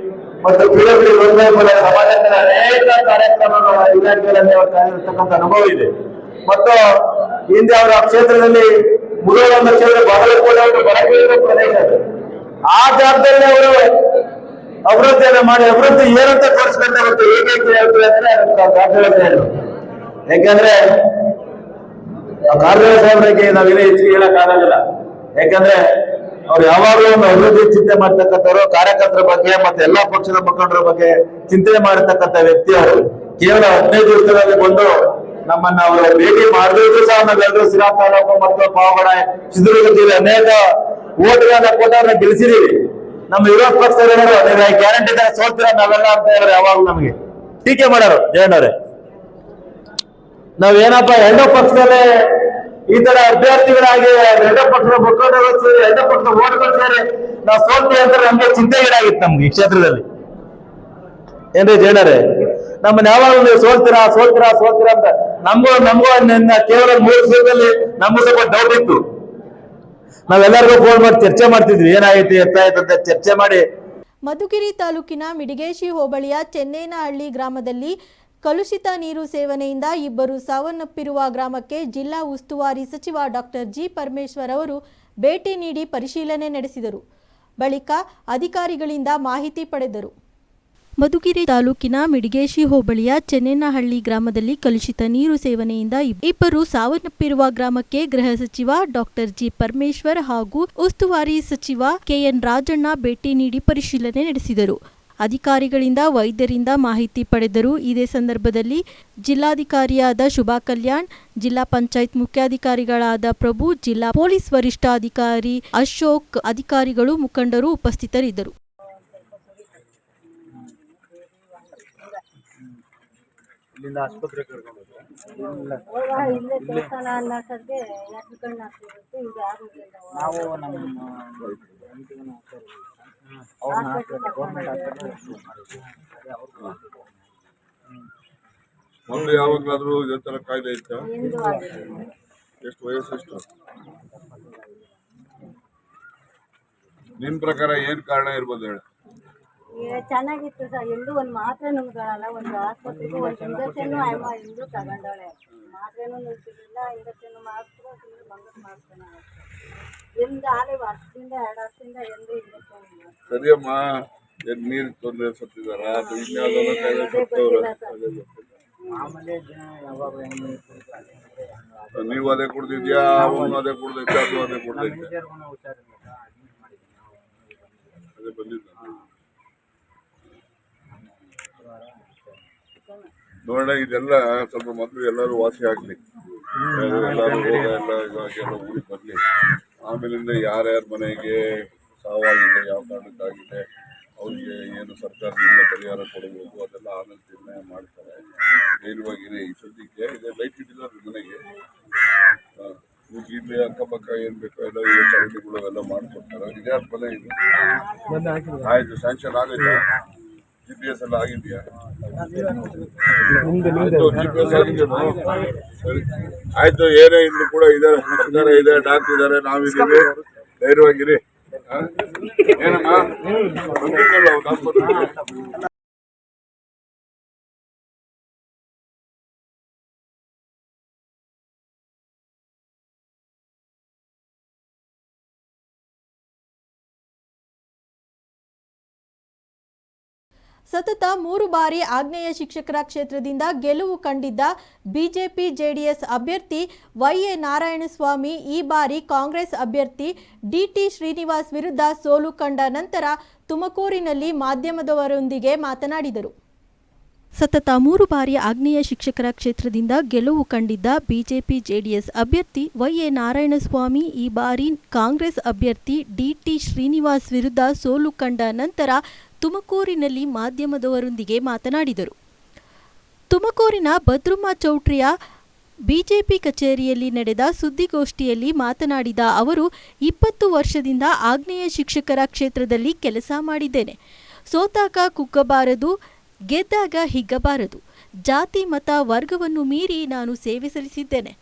G: ಮತ್ತು PWD ಸಮಾಜದ ಅನೇಕ ಕಾರ್ಯಕ್ರಮಗಳ ಇಲಾಖೆಗಳಲ್ಲಿ ಅವರು ಕಾರ್ಯನಿರ್ವಹಿಸತಕ್ಕಂಥ ಅನುಭವ ಇದೆ. ಮತ್ತು ಹಿಂದೆ ಅವರ ಕ್ಷೇತ್ರದಲ್ಲಿ ಮುರುಘಾ ಕ್ಷೇತ್ರ ಬಾಗಲಕೋಟೆ ಒಂದು ಬರಪೀಡಿತ ಪ್ರದೇಶ ಅದು. ಆ ಜಾಗದಲ್ಲಿ ಅವರು ಅಭಿವೃದ್ಧಿಯನ್ನು ಮಾಡಿ ಅಭಿವೃದ್ಧಿ ಏನಂತ ತೋರಿಸ್ಕೊಂಡೆ ಮತ್ತು ಏಕೈಕ ಹೇಳ್ತಾರೆ ಅಂದ್ರೆ ಕಾರಜೋಳ ಸಾಹೇಬರು. ಯಾಕಂದ್ರೆ ಕಾರಜೋಳ ಸಾಹೇಬರಿಗೆ ನಾವೇನೇ ಹೆಚ್ಚಿಗೆ ಹೇಳಕ್ಕಾಗಲ್ಲ. ಯಾಕಂದ್ರೆ ಅವ್ರು ಯಾವಾಗಲೂ ಒಂದು ಅಭಿವೃದ್ಧಿ ಚಿಂತೆ ಮಾಡ್ತಕ್ಕಂಥವ್ರು, ಕಾರ್ಯಕರ್ತರ ಬಗ್ಗೆ ಮತ್ತೆ ಎಲ್ಲಾ ಪಕ್ಷದ ಮುಖಂಡರ ಬಗ್ಗೆ ಚಿಂತನೆ ಮಾಡತಕ್ಕಂಥ ವ್ಯಕ್ತಿ ಅವರು. ಕೇವಲ 15 ದಿವಸದಲ್ಲಿ ಬಂದು ನಮ್ಮನ್ನ ಅವರು ಭೇಟಿ ಮಾಡಿದ್ರು ಸಹ ನಾವೆಲ್ಲರೂ ಶಿರಾ ತಾಲೂಕು ಮತ್ತು ಪಾವಗಡ, ಚಿತ್ರದುರ್ಗ ಜಿಲ್ಲೆ ಅನೇಕ ಓಟ್ಗಳನ್ನ ಕೊಟ್ಟವ್ರನ್ನ ಗೆಲ್ಲಿಸಿದೀವಿ. ನಮ್ಮ ವಿರೋಧ ಪಕ್ಷದವರು ಗ್ಯಾರಂಟಿ ತರ ಸೋಲ್ತೀರ ನಾವೆಲ್ಲ ಅಂತ ಹೇಳಿದ್ರೆ ಯಾವಾಗಲೂ ನಮಗೆ ಟೀಕೆ ಮಾಡೋರು ಜಯಣ್ಣವ್ರೆ. ನಾವೇನಪ್ಪ ಎರಡೋ ಪಕ್ಷದಲ್ಲೇ ಈ ತರ ಅಭ್ಯರ್ಥಿಗಳಾಗಿ ಎರಡೋ ಪಕ್ಷದ ಮುಖಂಡರು ಸೇರಿ, ಎರಡೋ ಪಕ್ಷದ ಓಟ್ಗಳು ಸೇರಿ ನಾವು ಸೋಲ್ತೀವಿ ಅಂತ ನಮ್ಗೆ ಚಿಂತೆಗೀಡಾಗಿತ್ತು ನಮ್ಗೆ ಈ ಕ್ಷೇತ್ರದಲ್ಲಿ. ಏನ್ರಿ ಜಯಣ್ಣರೇ, ನಮ್ಮನ್ನ ಯಾವಾಗ ನೀವು ಸೋಲ್ತೀರಾ ಅಂತ ನಮಗೂ ಕೇವಲ 3 ದಿವಸದಲ್ಲಿ ನಮಗೂ ಸ್ವಲ್ಪ ಡೌಟ್ ಇತ್ತು. ನಾವೆಲ್ಲರಿಗೂ ಫೋನ್ ಮಾಡಿ ಚರ್ಚೆ ಮಾಡ್ತಿದ್ವಿ, ಏನಾಗೈತಿ ಎತ್ತಾಯ್ತಂತ ಚರ್ಚೆ ಮಾಡಿ.
A: ಮಧುಗಿರಿ ತಾಲೂಕಿನ ಮಿಡಿಗೇಶಿ ಹೋಬಳಿಯ ಚೆನ್ನೇನಹಳ್ಳಿ ಗ್ರಾಮದಲ್ಲಿ ಕಲುಷಿತ ನೀರು ಸೇವನೆಯಿಂದ ಇಬ್ಬರು ಸಾವನ್ನಪ್ಪಿರುವ ಗ್ರಾಮಕ್ಕೆ ಜಿಲ್ಲಾ ಉಸ್ತುವಾರಿ ಸಚಿವ ಡಾಕ್ಟರ್ ಜಿ ಪರಮೇಶ್ವರ್ ಅವರು ಭೇಟಿ ನೀಡಿ ಪರಿಶೀಲನೆ ನಡೆಸಿದರು. ಬಳಿಕ ಅಧಿಕಾರಿಗಳಿಂದ ಮಾಹಿತಿ ಪಡೆದರು. ಮಧುಗಿರಿ ತಾಲೂಕಿನ ಮಿಡಿಗೇಶಿ ಹೋಬಳಿಯ ಚೆನ್ನೇನಹಳ್ಳಿ ಗ್ರಾಮದಲ್ಲಿ ಕಲುಷಿತ ನೀರು ಸೇವನೆಯಿಂದ ಇಬ್ಬರು ಸಾವನ್ನಪ್ಪಿರುವ ಗ್ರಾಮಕ್ಕೆ ಗೃಹ ಸಚಿವ ಡಾಕ್ಟರ್ ಜಿ ಪರಮೇಶ್ವರ್ ಹಾಗೂ ಉಸ್ತುವಾರಿ ಸಚಿವ ಕೆಎನ್ ರಾಜಣ್ಣ ಭೇಟಿ ನೀಡಿ ಪರಿಶೀಲನೆ ನಡೆಸಿದರು. ಅಧಿಕಾರಿಗಳಿಂದ ವೈದ್ಯರಿಂದ ಮಾಹಿತಿ ಪಡೆದರು. ಇದೇ ಸಂದರ್ಭದಲ್ಲಿ ಜಿಲ್ಲಾಧಿಕಾರಿಯಾದ ಶುಭಾ ಕಲ್ಯಾಣ್, ಜಿಲ್ಲಾ ಪಂಚಾಯತ್ ಮುಖ್ಯಾಧಿಕಾರಿಗಳಾದ ಪ್ರಭು, ಜಿಲ್ಲಾ ಪೊಲೀಸ್ ವರಿಷ್ಠಾಧಿಕಾರಿ ಅಶೋಕ್, ಅಧಿಕಾರಿಗಳು, ಮುಖಂಡರು ಉಪಸ್ಥಿತರಿದ್ದರು.
C: ಇಲ್ಲೇ ದೇವಸ್ಥಾನ ಅನ್ನೋಕ್ಕೆ ಯಾಕೆ ಕಣ್ಣು ಹಾಕ್ತಿರುತ್ತೆ ಈಗ ಯಾರು
H: ನಾವು ನಮ್ಮ
B: ಮೊದಲು ಯಾವಾಗಲಾದ್ರೂ ಇದೇ ತರ ಕಾಯಿಲೆ ಇತ್ತ? ಎಷ್ಟು ವಯಸ್ಸು ಎಷ್ಟು? ನಿಮ್ ಪ್ರಕಾರ ಏನ್ ಕಾರಣ ಇರ್ಬೋದು ಹೇಳಿ?
C: ಚೆನ್ನಾಗಿತ್ತು ಸರ್. ಎಲ್ಲೂ ಒಂದು ಮಾತ್ರೆ ನುಂಗ್ಗಳಲ್ಲ, ಒಂದು ಆಸ್ಪತ್ರೆಗೆ ಒಂದು ಇಂಜೆಕ್ಷನ್ ಅಮ್ಮ ಎಲ್ಲೂ ತಗೊಂಡವಳೆ. ಮಾತ್ರೆನೂ ನುಗ್ತಿರ್ಲಿಲ್ಲ, ಇಂಜೆಕ್ಷನ್ ಮಾಡಿಸ್ರು ಬಂದು ಮಾಡ್ತಾನೆ. ಎಂದು ಆಲೆ ವರ್ಷದಿಂದ 2 ವರ್ಷದಿಂದ ಎಂದು ಇಂಜೆಕ್ಷನ್
B: ಸರಿಯಮ್ಮ. ನೀರು ತೊಂದರೆ ಸತ್ತಿದಾರ ಅದು ಇನ್ಯಾವುದೋ ಕಾಯಿಲೆ ಸತ್ತವ್ರ? ನೀವು ಅದೇ ಕುಡ್ದಿದ್ಯಾ? ಅವನು ಅದೇ ಕುಡ್ದಿದ್ದ, ಅದು ಅದೇ ಕುಡ್ದಿದ್ದ? ಅದೇ ಬಂದಿದ್ದ. ನೋಡೋಣ, ಇದೆಲ್ಲ ಸ್ವಲ್ಪ ಮೊದಲು ಎಲ್ಲರೂ ವಾಸಿ ಆಗ್ಲಿ, ಎಲ್ಲರೂ ರೋಗ ಎಲ್ಲ ಇವಾಗೆಲ್ಲ ಊರಿಗೆ ಬರ್ಲಿ. ಆಮೇಲಿಂದ ಯಾರ್ಯಾರ ಮನೆಗೆ ಸಾವಾಗಿದೆ, ಯಾವ ಕಾರಣಕ್ಕಾಗಿದೆ, ಅವ್ರಿಗೆ ಏನು ಸರ್ಕಾರದಿಂದ ಪರಿಹಾರ ಕೊಡಬೇಕು ಅದೆಲ್ಲ ಆಮೇಲೆ ನಿರ್ಣಯ ಮಾಡ್ತಾರೆ. ಧೈರ್ಯವಾಗಿರಿ. ಈ ಸದ್ಯಕ್ಕೆ ಇದೆ ಲೈಟ್ ಇಟ್ಟಿಲ್ಲ ಮನೆಗೆ, ಇಲ್ಲಿ ಅಕ್ಕಪಕ್ಕ ಏನ್ ಬೇಕೋ ಎಲ್ಲ ಚರಂಡಿಗಳು ಎಲ್ಲ ಮಾಡ್ಕೊಡ್ತಾರೆ. ಇದ್ಯಾರ ಮನೆ ಇದು? ಆಯ್ತು, ಸ್ಯಾಂಕ್ಷನ್ ಆಗೈತಾ? GPS ಎಲ್ಲ ಆಗಿದೆಯಾ? GPS ಆಗಿದೆಯಾ? ಸರಿ ಆಯ್ತು. ಏನೇ ಇದ್ರು ಕೂಡ ಇದೆ, ಸರ್ಕಾರ ಇದೆ, ಡಾಕ್ಟರ್ ಇದ್ದಾರೆ, ನಾವಿದ್ದೀವಿ. ಧೈರ್ಯವಾಗಿರಿ. ಏನಮ್ಮ ಬಂದಿದ್ದಲ್ಲ ಆಸ್ಪತ್ರೆ?
A: ಸತತ 3 ಬಾರಿ ಆಗ್ನೇಯ ಶಿಕ್ಷಕರ ಕ್ಷೇತ್ರದಿಂದ ಗೆಲುವು ಕಂಡಿದ್ದ ಬಿಜೆಪಿ ಜೆಡಿಎಸ್ ಅಭ್ಯರ್ಥಿ ವೈ.ಎ. ನಾರಾಯಣಸ್ವಾಮಿ ಈ ಬಾರಿ ಕಾಂಗ್ರೆಸ್ ಅಭ್ಯರ್ಥಿ ಡಿ.ಟಿ. ಶ್ರೀನಿವಾಸ್ ವಿರುದ್ಧ ಸೋಲು ಕಂಡ ನಂತರ ತುಮಕೂರಿನಲ್ಲಿ ಮಾಧ್ಯಮದವರೊಂದಿಗೆ ಮಾತನಾಡಿದರು. ಸತತ 3 ಬಾರಿ ಆಗ್ನೇಯ ಶಿಕ್ಷಕರ ಕ್ಷೇತ್ರದಿಂದ ಗೆಲುವು ಕಂಡಿದ್ದ ಬಿಜೆಪಿ ಜೆಡಿಎಸ್ ಅಭ್ಯರ್ಥಿ ವೈ.ಎ. ನಾರಾಯಣಸ್ವಾಮಿ ಈ ಬಾರಿ ಕಾಂಗ್ರೆಸ್ ಅಭ್ಯರ್ಥಿ ಡಿ.ಟಿ. ಶ್ರೀನಿವಾಸ್ ವಿರುದ್ಧ ಸೋಲು ಕಂಡ ನಂತರ ತುಮಕೂರಿನಲ್ಲಿ ಮಾಧ್ಯಮದವರೊಂದಿಗೆ ಮಾತನಾಡಿದರು. ತುಮಕೂರಿನ ಭದ್ರಮ್ಮ ಚೌಟ್ರಿಯ ಬಿಜೆಪಿ ಕಚೇರಿಯಲ್ಲಿ ನಡೆದ ಸುದ್ದಿಗೋಷ್ಠಿಯಲ್ಲಿ ಮಾತನಾಡಿದ ಅವರು, 20 ವರ್ಷದಿಂದ ಆಗ್ನೇಯ ಶಿಕ್ಷಕರ ಕ್ಷೇತ್ರದಲ್ಲಿ ಕೆಲಸ ಮಾಡಿದ್ದೇನೆ. ಸೋತಾಗ ಕುಗ್ಗಬಾರದು, ಗೆದ್ದಾಗ ಹಿಗ್ಗಬಾರದು. ಜಾತಿ ಮತ ವರ್ಗವನ್ನು ಮೀರಿ ನಾನು ಸೇವೆ ಸಲ್ಲಿಸಿದ್ದೇನೆ.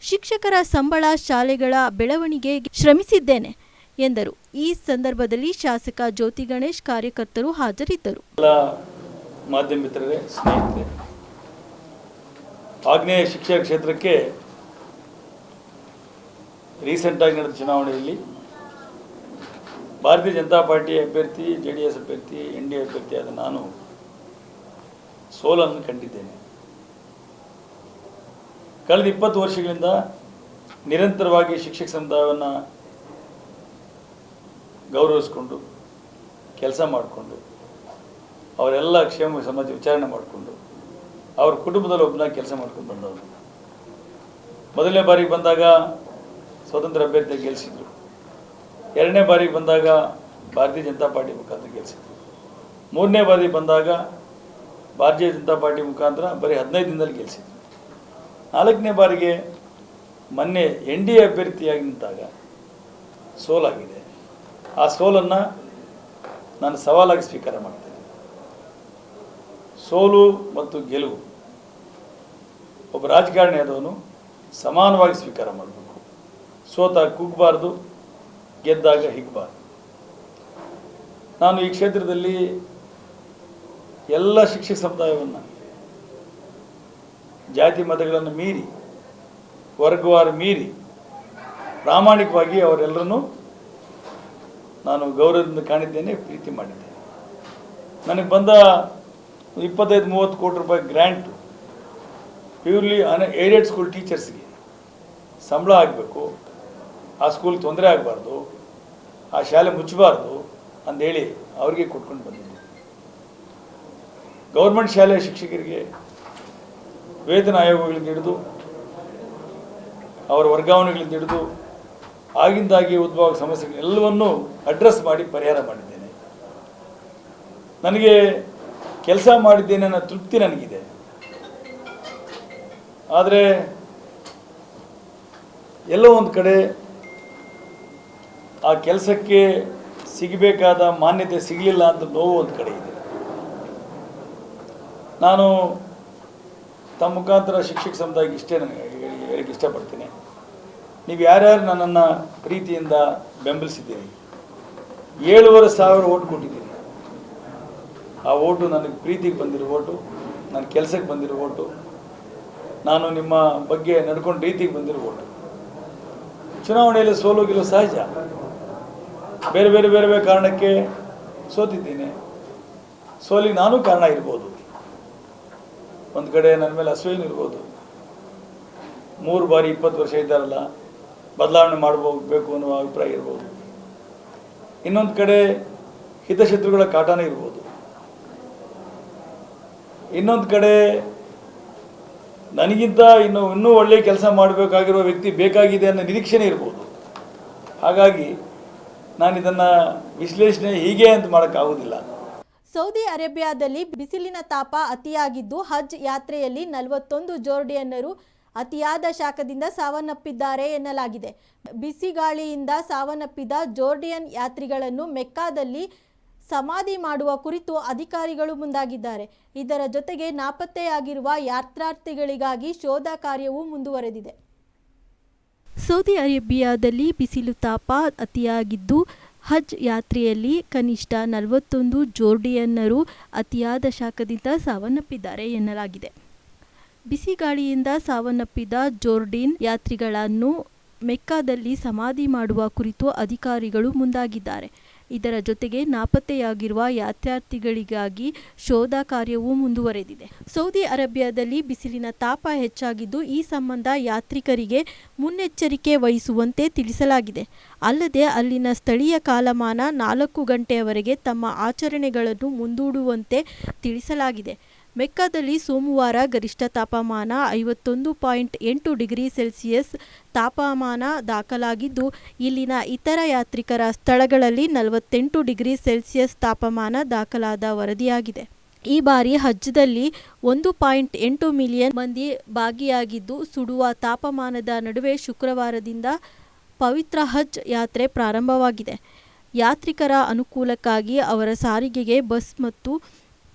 A: ಶಿಕ್ಷಕರ ಸಂಬಳ, ಶಾಲೆಗಳ ಬೆಳವಣಿಗೆಗೆ ಶ್ರಮಿಸಿದ್ದೇನೆ ಎಂದರು. ಈ ಸಂದರ್ಭದಲ್ಲಿ ಶಾಸಕ ಜ್ಯೋತಿ ಗಣೇಶ್, ಕಾರ್ಯಕರ್ತರು ಹಾಜರಿದ್ದರು.
I: ಮಾಧ್ಯಮ ಮಿತ್ರರೇ, ಸ್ನೇಹಿತರೆ, ಆಗ್ನೇಯ ಶಿಕ್ಷಕ ಕ್ಷೇತ್ರಕ್ಕೆ ರೀಸೆಂಟಾಗಿ ನಡೆದ ಚುನಾವಣೆಯಲ್ಲಿ ಭಾರತೀಯ ಜನತಾ ಪಾರ್ಟಿ ಅಭ್ಯರ್ಥಿ, JDS ಅಭ್ಯರ್ಥಿ, NDA ಅಭ್ಯರ್ಥಿಯಾದ ನಾನು ಸೋಲನ್ನು ಕಂಡಿದ್ದೇನೆ. ಕಳೆದ 20 ವರ್ಷಗಳಿಂದ ನಿರಂತರವಾಗಿ ಶಿಕ್ಷಕ ಸಮುದಾಯವನ್ನು ಗೌರವಿಸಿಕೊಂಡು ಕೆಲಸ ಮಾಡಿಕೊಂಡು ಅವರೆಲ್ಲ ಕ್ಷೇಮ ಸಮಾಜ ವಿಚಾರಣೆ ಮಾಡಿಕೊಂಡು ಅವ್ರ ಕುಟುಂಬದಲ್ಲಿ ಒಬ್ಬನಾಗಿ ಕೆಲಸ ಮಾಡ್ಕೊಂಡು ಬಂದವರು. ಮೊದಲನೇ ಬಾರಿಗೆ ಬಂದಾಗ ಸ್ವತಂತ್ರ ಅಭ್ಯರ್ಥಿ ಗೆಲ್ಲಿಸಿದ್ರು. 2ನೇ ಬಾರಿಗೆ ಬಂದಾಗ ಭಾರತೀಯ ಜನತಾ ಪಾರ್ಟಿ ಮುಖಾಂತರ ಗೆಲ್ಲಿಸಿದ್ರು. 3ನೇ ಬಾರಿ ಬಂದಾಗ ಭಾರತೀಯ ಜನತಾ ಪಾರ್ಟಿ ಮುಖಾಂತರ ಬರೀ 15 ದಿನದಲ್ಲಿ ಗೆಲ್ಲಿಸಿದ್ರು. 4ನೇ ಬಾರಿಗೆ ಮೊನ್ನೆ NDA ಅಭ್ಯರ್ಥಿಯಾಗಿ ನಿಂತಾಗ ಸೋಲಾಗಿದೆ. ಆ ಸೋಲನ್ನು ನಾನು ಸವಾಲಾಗಿ ಸ್ವೀಕಾರ ಮಾಡ್ತೇನೆ. ಸೋಲು ಮತ್ತು ಗೆಲುವು ಒಬ್ಬ ರಾಜಕಾರಣಿಯಾದವನು ಸಮಾನವಾಗಿ ಸ್ವೀಕಾರ ಮಾಡಬೇಕು. ಸೋತಾಗ ಕುಗ್ಗಬಾರ್ದು, ಗೆದ್ದಾಗ ಹಿಗ್ಗಬಾರ್ದು. ನಾನು ಈ ಕ್ಷೇತ್ರದಲ್ಲಿ ಎಲ್ಲ ಶಿಕ್ಷಕ ಸಮುದಾಯವನ್ನು ಜಾತಿ ಮತಗಳನ್ನು ಮೀರಿ, ವರ್ಗವಾರ ಮೀರಿ ಪ್ರಾಮಾಣಿಕವಾಗಿ ಅವರೆಲ್ಲರನ್ನೂ ನಾನು ಗೌರವದಿಂದ ಕಾಣಿದ್ದೇನೆ, ಪ್ರೀತಿ ಮಾಡಿದ್ದೇನೆ. ನನಗೆ ಬಂದ 25-30 ಕೋಟಿ ರೂಪಾಯಿ ಗ್ರ್ಯಾಂಟು ಪ್ಯೂರ್ಲಿ ಏಡೆಡ್ ಸ್ಕೂಲ್ ಟೀಚರ್ಸ್ಗೆ ಸಂಬಳ ಆಗಬೇಕು, ಆ ಸ್ಕೂಲ್ಗೆ ತೊಂದರೆ ಆಗಬಾರ್ದು, ಆ ಶಾಲೆ ಮುಚ್ಚಬಾರ್ದು ಅಂದೇಳಿ ಅವ್ರಿಗೆ ಕೊಟ್ಕೊಂಡು ಬಂದಿದ್ದೆ. ಗೌರ್ಮೆಂಟ್ ಶಾಲೆಯ ಶಿಕ್ಷಕರಿಗೆ ವೇತನ ಆಯೋಗಗಳಿಂದ ಹಿಡಿದು ಅವರ ವರ್ಗಾವಣೆಗಳಿಂದ ಹಿಡಿದು ಆಗಿಂದಾಗಿ ಉದ್ಭವ ಸಮಸ್ಯೆಗಳೆಲ್ಲವನ್ನೂ ಅಡ್ರೆಸ್ ಮಾಡಿ ಪರಿಹಾರ ಮಾಡಿದ್ದೇನೆ. ನನಗೆ ಕೆಲಸ ಮಾಡಿದ್ದೇನೆ ಅನ್ನೋ ತೃಪ್ತಿ ನನಗಿದೆ. ಆದರೆ ಎಲ್ಲೋ ಒಂದು ಕಡೆ ಆ ಕೆಲಸಕ್ಕೆ ಸಿಗಬೇಕಾದ ಮಾನ್ಯತೆ ಸಿಗಲಿಲ್ಲ ಅಂತ ನೋವು ಒಂದು ಕಡೆ ಇದೆ. ನಾನು ತಮ್ಮ ಮುಖಾಂತರ ಶಿಕ್ಷಕ ಸಮುದಾಯಕ್ಕೆ ಇಷ್ಟೇ ಹೇಳಕ್ಕೆ ಇಷ್ಟಪಡ್ತೀನಿ, ನೀವು ಯಾರ್ಯಾರು ನನ್ನನ್ನು ಪ್ರೀತಿಯಿಂದ ಬೆಂಬಲಿಸಿದ್ದೀರಿ, 7,500 ಓಟ್ ಕೊಟ್ಟಿದ್ದೀನಿ. ಆ ಓಟು ನನಗೆ ಪ್ರೀತಿಗೆ ಬಂದಿರೋ ಓಟು, ನನ್ನ ಕೆಲಸಕ್ಕೆ ಬಂದಿರೋ ಓಟು, ನಾನು ನಿಮ್ಮ ಬಗ್ಗೆ ನಡ್ಕೊಂಡು ರೀತಿಗೆ ಬಂದಿರೋ ಓಟು. ಚುನಾವಣೆಯಲ್ಲಿ ಸೋಲು ಗೆಲುವು ಸಹಜ, ಬೇರೆ ಬೇರೆ ಬೇರೆ ಬೇರೆ ಕಾರಣಕ್ಕೆ ಸೋತಿದ್ದೀನಿ. ಸೋಲಿಗೆ ನಾನು ಕಾರಣ ಇರ್ಬೋದು, ಒಂದು ಕಡೆ ನನ್ನ ಮೇಲೆ ಅಸೂಯೆನೂ ಇರ್ಬೋದು. 3 ಬಾರಿ 20 ವರ್ಷ ಇದ್ದಾರಲ್ಲ, ಬದಲಾವಣೆ ಮಾಡಬೇಕು ಅನ್ನೋ ಅಭಿಪ್ರಾಯ ಇರ್ಬೋದು. ಇನ್ನೊಂದು ಕಡೆ ಹಿತಶತ್ರುಗಳ ಕಾಟನೇ ಇರ್ಬೋದು. ಇನ್ನೊಂದು ಕಡೆ ನನಗಿಂತ ಇನ್ನೂ ಒಳ್ಳೆಯ ಕೆಲಸ ಮಾಡಬೇಕಾಗಿರೋ ವ್ಯಕ್ತಿ ಬೇಕಾಗಿದೆ ಅನ್ನೋ ನಿರೀಕ್ಷೆನೇ ಇರ್ಬೋದು. ಹಾಗಾಗಿ ನಾನು ಇದನ್ನು ವಿಶ್ಲೇಷಣೆ ಹೀಗೆ ಅಂತ ಮಾಡೋಕ್ಕಾಗೋದಿಲ್ಲ.
A: ಸೌದಿ ಅರೇಬಿಯಾದಲ್ಲಿ ಬಿಸಿಲಿನ ತಾಪ ಅತಿಯಾಗಿದ್ದು ಹಜ್ ಯಾತ್ರೆಯಲ್ಲಿ 41 ಜೋರ್ಡಿಯನ್ನರು ಅತಿಯಾದ ಶಾಖದಿಂದ ಸಾವನ್ನಪ್ಪಿದ್ದಾರೆ ಎನ್ನಲಾಗಿದೆ. ಬಿಸಿಗಾಳಿಯಿಂದ ಸಾವನ್ನಪ್ಪಿದ ಜೋರ್ಡಿಯನ್ ಯಾತ್ರಿಗಳನ್ನು ಮೆಕ್ಕಾದಲ್ಲಿ ಸಮಾಧಿ ಮಾಡುವ ಕುರಿತು ಅಧಿಕಾರಿಗಳು ಮುಂದಾಗಿದ್ದಾರೆ. ಇದರ ಜೊತೆಗೆ ನಾಪತ್ತೆಯಾಗಿರುವ ಯಾತ್ರಾರ್ಥಿಗಳಿಗಾಗಿ ಶೋಧ ಕಾರ್ಯವೂ ಮುಂದುವರೆದಿದೆ. ಸೌದಿ ಅರೇಬಿಯಾದಲ್ಲಿ ಬಿಸಿಲು ತಾಪ ಅತಿಯಾಗಿದ್ದು ಹಜ್ ಯಾತ್ರೆಯಲ್ಲಿ ಕನಿಷ್ಠ 41 ಜೋರ್ಡಿಯನ್ನರು ಅತಿಯಾದ ಶಾಖದಿಂದ ಸಾವನ್ನಪ್ಪಿದ್ದಾರೆ ಎನ್ನಲಾಗಿದೆ. ಬಿಸಿಗಾಳಿಯಿಂದ ಸಾವನ್ನಪ್ಪಿದ ಜೋರ್ಡಿಯನ್ ಯಾತ್ರಿಗಳನ್ನು ಮೆಕ್ಕಾದಲ್ಲಿ ಸಮಾಧಿ ಮಾಡುವ ಕುರಿತು ಅಧಿಕಾರಿಗಳು ಮುಂದಾಗಿದ್ದಾರೆ. ಇದರ ಜೊತೆಗೆ ನಾಪತ್ತೆಯಾಗಿರುವ ಯಾತ್ರಾರ್ಥಿಗಳಿಗಾಗಿ ಶೋಧ ಕಾರ್ಯವೂ ಮುಂದುವರೆದಿದೆ. ಸೌದಿ ಅರೇಬಿಯಾದಲ್ಲಿ ಬಿಸಿಲಿನ ತಾಪ ಹೆಚ್ಚಾಗಿದ್ದು ಈ ಸಂಬಂಧ ಯಾತ್ರಿಕರಿಗೆ ಮುನ್ನೆಚ್ಚರಿಕೆ ವಹಿಸುವಂತೆ ತಿಳಿಸಲಾಗಿದೆ. ಅಲ್ಲದೆ ಅಲ್ಲಿನ ಸ್ಥಳೀಯ ಕಾಲಮಾನ 4 ಗಂಟೆಯವರೆಗೆ ತಮ್ಮ ಆಚರಣೆಗಳನ್ನು ಮುಂದೂಡುವಂತೆ ತಿಳಿಸಲಾಗಿದೆ. ಮೆಕ್ಕಾದಲ್ಲಿ ಸೋಮವಾರ ಗರಿಷ್ಠ ತಾಪಮಾನ 51.8 ಡಿಗ್ರಿ ಸೆಲ್ಸಿಯಸ್ ತಾಪಮಾನ ದಾಖಲಾಗಿದ್ದು ಇಲ್ಲಿನ ಇತರ ಯಾತ್ರಿಕರ ಸ್ಥಳಗಳಲ್ಲಿ 48 ಡಿಗ್ರಿ ಸೆಲ್ಸಿಯಸ್ ತಾಪಮಾನ ದಾಖಲಾದ ವರದಿಯಾಗಿದೆ. ಈ ಬಾರಿ ಹಜ್ದಲ್ಲಿ 1.8 ಮಿಲಿಯನ್ ಮಂದಿ ಭಾಗಿಯಾಗಿದ್ದು ಸುಡುವ ತಾಪಮಾನದ ನಡುವೆ ಶುಕ್ರವಾರದಿಂದ ಪವಿತ್ರ ಹಜ್ ಯಾತ್ರೆ ಪ್ರಾರಂಭವಾಗಿದೆ. ಯಾತ್ರಿಕರ ಅನುಕೂಲಕ್ಕಾಗಿ ಅವರ ಸಾರಿಗೆಗೆ ಬಸ್ ಮತ್ತು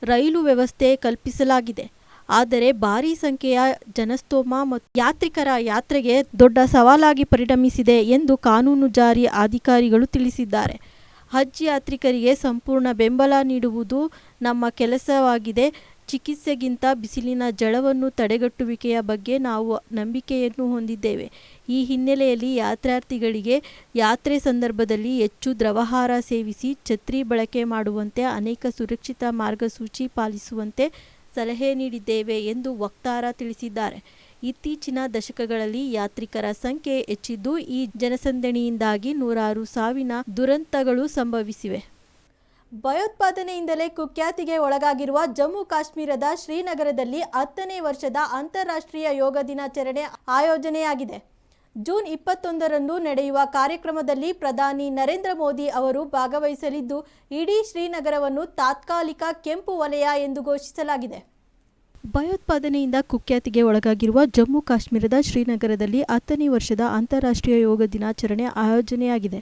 A: ರೈಲು ವ್ಯವಸ್ಥೆ ಕಲ್ಪಿಸಲಾಗಿದೆ. ಆದರೆ ಭಾರೀ ಸಂಖ್ಯೆಯ ಜನಸ್ತೋಮ ಮತ್ತು ಯಾತ್ರಿಕರ ಯಾತ್ರೆಗೆ ದೊಡ್ಡ ಸವಾಲಾಗಿ ಪರಿಣಮಿಸಿದೆ ಎಂದು ಕಾನೂನು ಜಾರಿ ಅಧಿಕಾರಿಗಳು ತಿಳಿಸಿದ್ದಾರೆ. ಹಜ್ ಯಾತ್ರಿಕರಿಗೆ ಸಂಪೂರ್ಣ ಬೆಂಬಲ ನೀಡುವುದು ನಮ್ಮ ಕೆಲಸವಾಗಿದೆ. ಚಿಕಿತ್ಸೆಗಿಂತ ಬಿಸಿಲಿನ ಝಳವನ್ನು ತಡೆಗಟ್ಟುವಿಕೆಯ ಬಗ್ಗೆ ನಾವು ನಂಬಿಕೆಯನ್ನು ಹೊಂದಿದ್ದೇವೆ. ಈ ಹಿನ್ನೆಲೆಯಲ್ಲಿ ಯಾತ್ರಾರ್ಥಿಗಳಿಗೆ ಯಾತ್ರೆ ಸಂದರ್ಭದಲ್ಲಿ ಹೆಚ್ಚು ದ್ರವಾಹಾರ ಸೇವಿಸಿ, ಛತ್ರಿ ಬಳಕೆ ಮಾಡುವಂತೆ, ಅನೇಕ ಸುರಕ್ಷಿತ ಮಾರ್ಗಸೂಚಿ ಪಾಲಿಸುವಂತೆ ಸಲಹೆ ನೀಡಿದ್ದೇವೆ ಎಂದು ವಕ್ತಾರ ತಿಳಿಸಿದ್ದಾರೆ. ಇತ್ತೀಚಿನ ದಶಕಗಳಲ್ಲಿ ಯಾತ್ರಿಕರ ಸಂಖ್ಯೆ ಹೆಚ್ಚಿದ್ದು ಈ ಜನಸಂದಣಿಯಿಂದಾಗಿ ನೂರಾರು ಸಾವಿನ ದುರಂತಗಳು ಸಂಭವಿಸಿವೆ. ಭಯೋತ್ಪಾದನೆಯಿಂದಲೇ ಕುಖ್ಯಾತಿಗೆ ಒಳಗಾಗಿರುವ ಜಮ್ಮು ಕಾಶ್ಮೀರದ ಶ್ರೀನಗರದಲ್ಲಿ 10ನೇ ವರ್ಷದ ಅಂತಾರಾಷ್ಟ್ರೀಯ ಯೋಗ ದಿನಾಚರಣೆ ಆಯೋಜನೆಯಾಗಿದೆ. ಜೂನ್ 21ರಂದು ನಡೆಯುವ ಕಾರ್ಯಕ್ರಮದಲ್ಲಿ ಪ್ರಧಾನಿ ನರೇಂದ್ರ ಮೋದಿ ಅವರು ಭಾಗವಹಿಸಲಿದ್ದು ಇಡೀ ಶ್ರೀನಗರವನ್ನು ತಾತ್ಕಾಲಿಕ ಕೆಂಪು ವಲಯ ಎಂದು ಘೋಷಿಸಲಾಗಿದೆ. ಭಯೋತ್ಪಾದನೆಯಿಂದ ಕುಖ್ಯಾತಿಗೆ ಒಳಗಾಗಿರುವ ಜಮ್ಮು ಕಾಶ್ಮೀರದ ಶ್ರೀನಗರದಲ್ಲಿ 10ನೇ ವರ್ಷದ ಅಂತಾರಾಷ್ಟ್ರೀಯ ಯೋಗ ದಿನಾಚರಣೆ ಆಯೋಜನೆಯಾಗಿದೆ.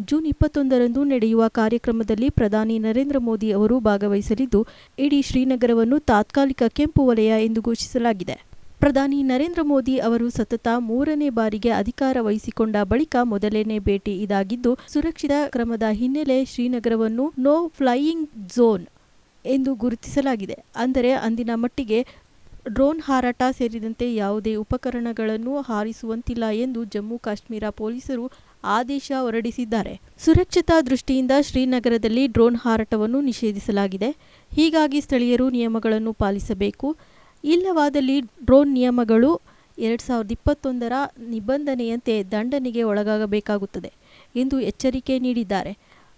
A: ಜೂನ್ 21ರಂದು ನಡೆಯುವ ಕಾರ್ಯಕ್ರಮದಲ್ಲಿ ಪ್ರಧಾನಿ ನರೇಂದ್ರ ಮೋದಿ ಅವರು ಭಾಗವಹಿಸಲಿದ್ದು ಇಡೀ ಶ್ರೀನಗರವನ್ನು ತಾತ್ಕಾಲಿಕ ಕೆಂಪು ವಲಯ ಎಂದು ಘೋಷಿಸಲಾಗಿದೆ. ಪ್ರಧಾನಿ ನರೇಂದ್ರ ಮೋದಿ ಅವರು ಸತತ 3ನೇ ಬಾರಿಗೆ ಅಧಿಕಾರ ವಹಿಸಿಕೊಂಡ ಬಳಿಕ ಮೊದಲನೇ ಭೇಟಿ ಇದಾಗಿದ್ದು ಸುರಕ್ಷಿತ ಕ್ರಮದ ಹಿನ್ನೆಲೆ ಶ್ರೀನಗರವನ್ನು ನೋ ಫ್ಲೈಯಿಂಗ್ ಝೋನ್ ಎಂದು ಗುರುತಿಸಲಾಗಿದೆ. ಅಂದರೆ ಅಂದಿನ ಮಟ್ಟಿಗೆ ಡ್ರೋನ್ ಹಾರಾಟ ಸೇರಿದಂತೆ ಯಾವುದೇ ಉಪಕರಣಗಳನ್ನು ಹಾರಿಸುವಂತಿಲ್ಲ ಎಂದು ಜಮ್ಮು ಕಾಶ್ಮೀರ ಪೊಲೀಸರು ಆದೇಶ ಹೊರಡಿಸಿದ್ದಾರೆ. ಸುರಕ್ಷತಾ ದೃಷ್ಟಿಯಿಂದ ಶ್ರೀನಗರದಲ್ಲಿ ಡ್ರೋನ್ ಹಾರಾಟವನ್ನು ನಿಷೇಧಿಸಲಾಗಿದೆ. ಹೀಗಾಗಿ ಸ್ಥಳೀಯರು ನಿಯಮಗಳನ್ನು ಪಾಲಿಸಬೇಕು. ಇಲ್ಲವಾದಲ್ಲಿ ಡ್ರೋನ್ ನಿಯಮಗಳು 2021ರ ನಿಬಂಧನೆಯಂತೆ ದಂಡನೆಗೆ ಒಳಗಾಗಬೇಕಾಗುತ್ತದೆ ಎಂದು ಎಚ್ಚರಿಕೆ ನೀಡಿದ್ದಾರೆ.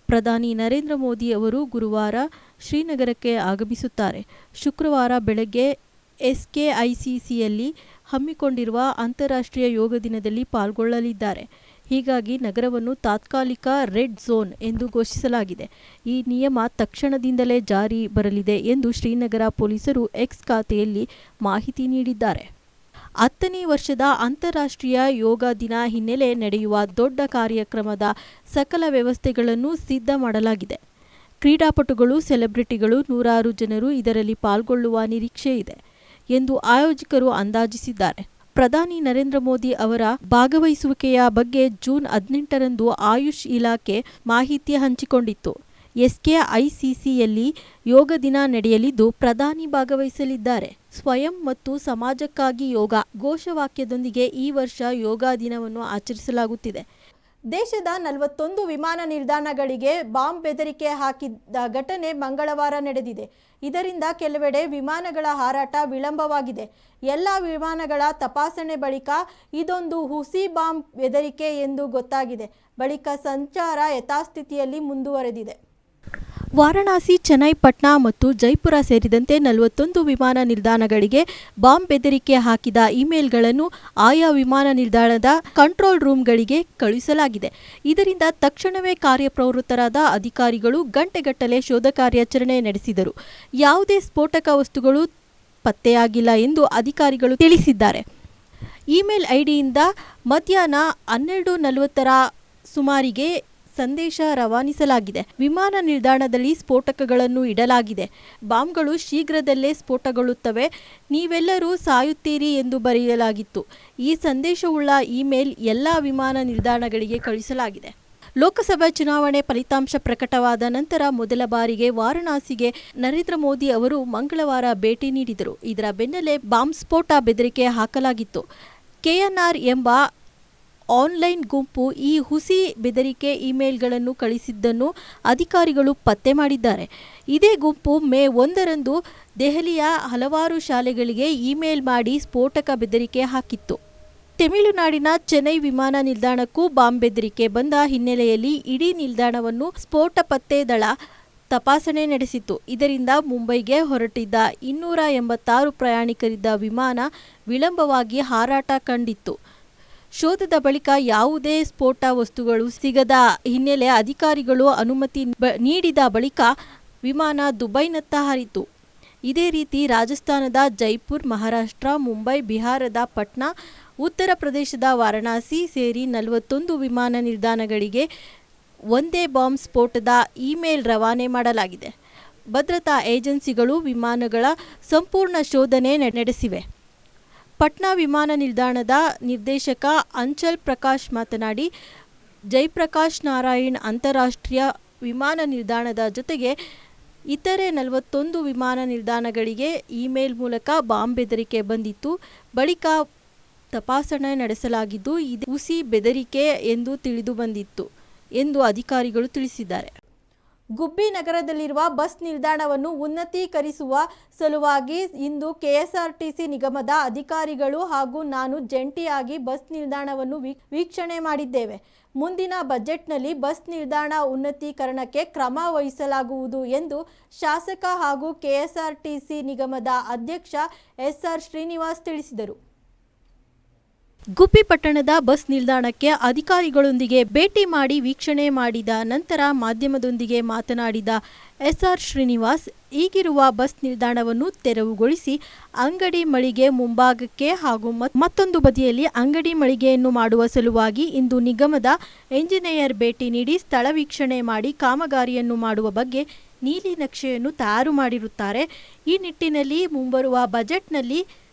A: ಪ್ರಧಾನಿ ನರೇಂದ್ರ ಮೋದಿ ಅವರು ಗುರುವಾರ ಶ್ರೀನಗರಕ್ಕೆ ಆಗಮಿಸುತ್ತಾರೆ. ಶುಕ್ರವಾರ ಬೆಳಗ್ಗೆ SKICCಯಲ್ಲಿ ಹಮ್ಮಿಕೊಂಡಿರುವ ಅಂತಾರಾಷ್ಟ್ರೀಯ ಯೋಗ ದಿನದಲ್ಲಿ ಪಾಲ್ಗೊಳ್ಳಲಿದ್ದಾರೆ. ಹೀಗಾಗಿ ನಗರವನ್ನು ತಾತ್ಕಾಲಿಕ ರೆಡ್ ಝೋನ್ ಎಂದು ಘೋಷಿಸಲಾಗಿದೆ. ಈ ನಿಯಮ ತಕ್ಷಣದಿಂದಲೇ ಜಾರಿ ಬರಲಿದೆ ಎಂದು ಶ್ರೀನಗರ ಪೊಲೀಸರು ಎಕ್ಸ್ ಖಾತೆಯಲ್ಲಿ ಮಾಹಿತಿ ನೀಡಿದ್ದಾರೆ. 10ನೇ ವರ್ಷದ ಅಂತಾರಾಷ್ಟ್ರೀಯ ಯೋಗ ದಿನ ಹಿನ್ನೆಲೆ ನಡೆಯುವ ದೊಡ್ಡ ಕಾರ್ಯಕ್ರಮದ ಸಕಲ ವ್ಯವಸ್ಥೆಗಳನ್ನು ಸಿದ್ಧ ಮಾಡಲಾಗಿದೆ. ಕ್ರೀಡಾಪಟುಗಳು, ಸೆಲೆಬ್ರಿಟಿಗಳು, ನೂರಾರು ಜನರು ಇದರಲ್ಲಿ ಪಾಲ್ಗೊಳ್ಳುವ ನಿರೀಕ್ಷೆ ಇದೆ ಎಂದು ಆಯೋಜಕರು ಅಂದಾಜಿಸಿದ್ದಾರೆ. ಪ್ರಧಾನಿ ನರೇಂದ್ರ ಮೋದಿ ಅವರ ಭಾಗವಹಿಸುವಿಕೆಯ ಬಗ್ಗೆ ಜೂನ್ 18ರಂದು ಆಯುಷ್ ಇಲಾಖೆ ಮಾಹಿತಿ ಹಂಚಿಕೊಂಡಿತ್ತು. SKICCಯಲ್ಲಿ ಯೋಗ ದಿನ ನಡೆಯಲಿದ್ದು ಪ್ರಧಾನಿ ಭಾಗವಹಿಸಲಿದ್ದಾರೆ. ಸ್ವಯಂ ಮತ್ತು ಸಮಾಜಕ್ಕಾಗಿ ಯೋಗ ಘೋಷವಾಕ್ಯದೊಂದಿಗೆ ಈ ವರ್ಷ ಯೋಗ ದಿನವನ್ನು ಆಚರಿಸಲಾಗುತ್ತಿದೆ. ದೇಶದ 41 ವಿಮಾನ ನಿಲ್ದಾಣಗಳಿಗೆ ಬಾಂಬ್ ಬೆದರಿಕೆ ಹಾಕಿದ ಘಟನೆ ಮಂಗಳವಾರ ನಡೆದಿದೆ. ಇದರಿಂದ ಕೆಲವೆಡೆ ವಿಮಾನಗಳ ಹಾರಾಟ ವಿಳಂಬವಾಗಿದೆ. ಎಲ್ಲ ವಿಮಾನಗಳ ತಪಾಸಣೆ ಬಳಿಕ ಇದೊಂದು ಹುಸಿ ಬಾಂಬ್ ಬೆದರಿಕೆ ಎಂದು ಗೊತ್ತಾಗಿದೆ. ಬಳಿಕ ಸಂಚಾರ ಯಥಾಸ್ಥಿತಿಯಲ್ಲಿ ಮುಂದುವರೆದಿದೆ. ವಾರಣಾಸಿ, ಚೆನ್ನೈ, ಪಾಟ್ನಾ ಮತ್ತು ಜೈಪುರ ಸೇರಿದಂತೆ 41 ವಿಮಾನ ನಿಲ್ದಾಣಗಳಿಗೆ ಬಾಂಬ್ ಬೆದರಿಕೆ ಹಾಕಿದ ಇಮೇಲ್ಗಳನ್ನು ಆಯಾ ವಿಮಾನ ನಿಲ್ದಾಣದ ಕಂಟ್ರೋಲ್ ರೂಮ್ಗಳಿಗೆ ಕಳುಹಿಸಲಾಗಿದೆ. ಇದರಿಂದ ತಕ್ಷಣವೇ ಕಾರ್ಯಪ್ರವೃತ್ತರಾದ ಅಧಿಕಾರಿಗಳು ಗಂಟೆಗಟ್ಟಲೆ ಶೋಧ ಕಾರ್ಯಾಚರಣೆ ನಡೆಸಿದರು. ಯಾವುದೇ ಸ್ಫೋಟಕ ವಸ್ತುಗಳು ಪತ್ತೆಯಾಗಿಲ್ಲ ಎಂದು ಅಧಿಕಾರಿಗಳು ತಿಳಿಸಿದ್ದಾರೆ. ಇಮೇಲ್ ಐಡಿಯಿಂದ ಮಧ್ಯಾಹ್ನ 12:40ರ ಸುಮಾರಿಗೆ ಸಂದೇಶ ರವಾನಿಸಲಾಗಿದೆ. ವಿಮಾನ ನಿಲ್ದಾಣದಲ್ಲಿ ಸ್ಫೋಟಕಗಳನ್ನು ಇಡಲಾಗಿದೆ. ಬಾಂಬ್ಗಳು ಶೀಘ್ರದಲ್ಲೇ ಸ್ಫೋಟಗೊಳ್ಳುತ್ತವೆ. ನೀವೆಲ್ಲರೂ ಸಾಯುತ್ತೀರಿ ಎಂದು ಬರೆಯಲಾಗಿತ್ತು. ಈ ಸಂದೇಶವುಳ್ಳ ಇಮೇಲ್ ಎಲ್ಲ ವಿಮಾನ ನಿಲ್ದಾಣಗಳಿಗೆ ಕಳುಹಿಸಲಾಗಿದೆ. ಲೋಕಸಭಾ ಚುನಾವಣೆ ಫಲಿತಾಂಶ ಪ್ರಕಟವಾದ ನಂತರ ಮೊದಲ ಬಾರಿಗೆ ವಾರಣಾಸಿಗೆ ನರೇಂದ್ರ ಮೋದಿ ಅವರು ಮಂಗಳವಾರ ಭೇಟಿ ನೀಡಿದರು. ಇದರ ಬೆನ್ನಲ್ಲೇ ಬಾಂಬ್ ಸ್ಫೋಟ ಬೆದರಿಕೆ ಹಾಕಲಾಗಿತ್ತು. KNR ಎಂಬ ಆನ್ಲೈನ್ ಗುಂಪು ಈ ಹುಸಿ ಬೆದರಿಕೆ ಇಮೇಲ್ಗಳನ್ನು ಕಳಿಸಿದ್ದನ್ನು ಅಧಿಕಾರಿಗಳು ಪತ್ತೆ ಮಾಡಿದ್ದಾರೆ. ಇದೇ ಗುಂಪು ಮೇ 1ರಂದು ದೆಹಲಿಯ ಹಲವಾರು ಶಾಲೆಗಳಿಗೆ ಇಮೇಲ್ ಮಾಡಿ ಸ್ಫೋಟಕ ಬೆದರಿಕೆ ಹಾಕಿತ್ತು. ತಮಿಳುನಾಡಿನ ಚೆನ್ನೈ ವಿಮಾನ ನಿಲ್ದಾಣಕ್ಕೂ ಬಾಂಬ್ ಬೆದರಿಕೆ ಬಂದ ಹಿನ್ನೆಲೆಯಲ್ಲಿ ಇಡೀ ನಿಲ್ದಾಣವನ್ನು ಸ್ಫೋಟ ಪತ್ತೆ ದಳ ತಪಾಸಣೆ ನಡೆಸಿತ್ತು. ಇದರಿಂದ ಮುಂಬೈಗೆ ಹೊರಟಿದ್ದ 286 ಪ್ರಯಾಣಿಕರಿದ್ದ ವಿಮಾನ ವಿಳಂಬವಾಗಿ ಹಾರಾಟ ಕಂಡಿತ್ತು. ಶೋಧದ ಬಳಿಕ ಯಾವುದೇ ಸ್ಫೋಟ ವಸ್ತುಗಳು ಸಿಗದ ಹಿನ್ನೆಲೆ ಅಧಿಕಾರಿಗಳು ಅನುಮತಿ ನೀಡಿದ ಬಳಿಕ ವಿಮಾನ ದುಬೈನತ್ತ ಹಾರಿತು. ಇದೇ ರೀತಿ ರಾಜಸ್ಥಾನದ ಜೈಪುರ್, ಮಹಾರಾಷ್ಟ್ರ, ಮುಂಬೈ, ಬಿಹಾರದ ಪಾಟ್ನಾ, ಉತ್ತರ ಪ್ರದೇಶದ ವಾರಣಾಸಿ ಸೇರಿ 41 ವಿಮಾನ ನಿಲ್ದಾಣಗಳಿಗೆ ಒಂದೇ ಬಾಂಬ್ ಸ್ಫೋಟದ ಇಮೇಲ್ ರವಾನೆ ಮಾಡಲಾಗಿದೆ. ಭದ್ರತಾ ಏಜೆನ್ಸಿಗಳು ವಿಮಾನಗಳ ಸಂಪೂರ್ಣ ಶೋಧನೆ ನಡೆಸಿವೆ. ಪಾಟ್ನಾ ವಿಮಾನ ನಿಲ್ದಾಣದ ನಿರ್ದೇಶಕ ಅಂಚಲ್ ಪ್ರಕಾಶ್ ಮಾತನಾಡಿ, ಜಯಪ್ರಕಾಶ್ ನಾರಾಯಣ್ ಅಂತಾರಾಷ್ಟ್ರೀಯ ವಿಮಾನ ನಿಲ್ದಾಣದ ಜೊತೆಗೆ ಇತರೆ 41 ವಿಮಾನ ನಿಲ್ದಾಣಗಳಿಗೆ ಇಮೇಲ್ ಮೂಲಕ ಬಾಂಬ್ ಬೆದರಿಕೆ ಬಂದಿತ್ತು. ಬಳಿಕ ತಪಾಸಣೆ ನಡೆಸಲಾಗಿದ್ದು ಇದು ಹುಸಿ ಬೆದರಿಕೆ ಎಂದು ತಿಳಿದು ಬಂದಿತ್ತು ಎಂದು ಅಧಿಕಾರಿಗಳು ತಿಳಿಸಿದ್ದಾರೆ. ಗುಬ್ಬಿ ನಗರದಲ್ಲಿರುವ ಬಸ್ ನಿಲ್ದಾಣವನ್ನು ಉನ್ನತೀಕರಿಸುವ ಸಲುವಾಗಿ ಇಂದು KSRTC ನಿಗಮದ ಅಧಿಕಾರಿಗಳು ಹಾಗೂ ನಾನು ಜಂಟಿಯಾಗಿ ಬಸ್ ನಿಲ್ದಾಣವನ್ನು ವೀಕ್ಷಣೆ ಮಾಡಿದ್ದೇವೆ. ಮುಂದಿನ ಬಜೆಟ್ನಲ್ಲಿ ಬಸ್ ನಿಲ್ದಾಣ ಉನ್ನತೀಕರಣಕ್ಕೆ ಕ್ರಮ ವಹಿಸಲಾಗುವುದು ಎಂದು ಶಾಸಕ ಹಾಗೂ KSRTC ನಿಗಮದ ಅಧ್ಯಕ್ಷ SR ಶ್ರೀನಿವಾಸ್ ತಿಳಿಸಿದರು. ಗುಬ್ಬಿ ಪಟ್ಟಣದ ಬಸ್ ನಿಲ್ದಾಣಕ್ಕೆ ಅಧಿಕಾರಿಗಳೊಂದಿಗೆ ಭೇಟಿ ಮಾಡಿ ವೀಕ್ಷಣೆ ಮಾಡಿದ ನಂತರ ಮಾಧ್ಯಮದೊಂದಿಗೆ ಮಾತನಾಡಿದ SR ಶ್ರೀನಿವಾಸ್, ಈಗಿರುವ ಬಸ್ ನಿಲ್ದಾಣವನ್ನು ತೆರವುಗೊಳಿಸಿ ಅಂಗಡಿ ಮಳಿಗೆ ಮುಂಭಾಗಕ್ಕೆ ಹಾಗೂ ಮತ್ತೊಂದು ಬದಿಯಲ್ಲಿ ಅಂಗಡಿ ಮಳಿಗೆಯನ್ನು ಮಾಡುವ ಸಲುವಾಗಿ ಇಂದು ನಿಗಮದ ಎಂಜಿನಿಯರ್ ಭೇಟಿ ನೀಡಿ ಸ್ಥಳ ವೀಕ್ಷಣೆ ಮಾಡಿ ಕಾಮಗಾರಿಯನ್ನು ಮಾಡುವ ಬಗ್ಗೆ ನೀಲಿ ನಕ್ಷೆಯನ್ನು ತಯಾರು ಮಾಡಿರುತ್ತಾರೆ. ಈ ನಿಟ್ಟಿನಲ್ಲಿ ಮುಂಬರುವ ಬಜೆಟ್ನಲ್ಲಿ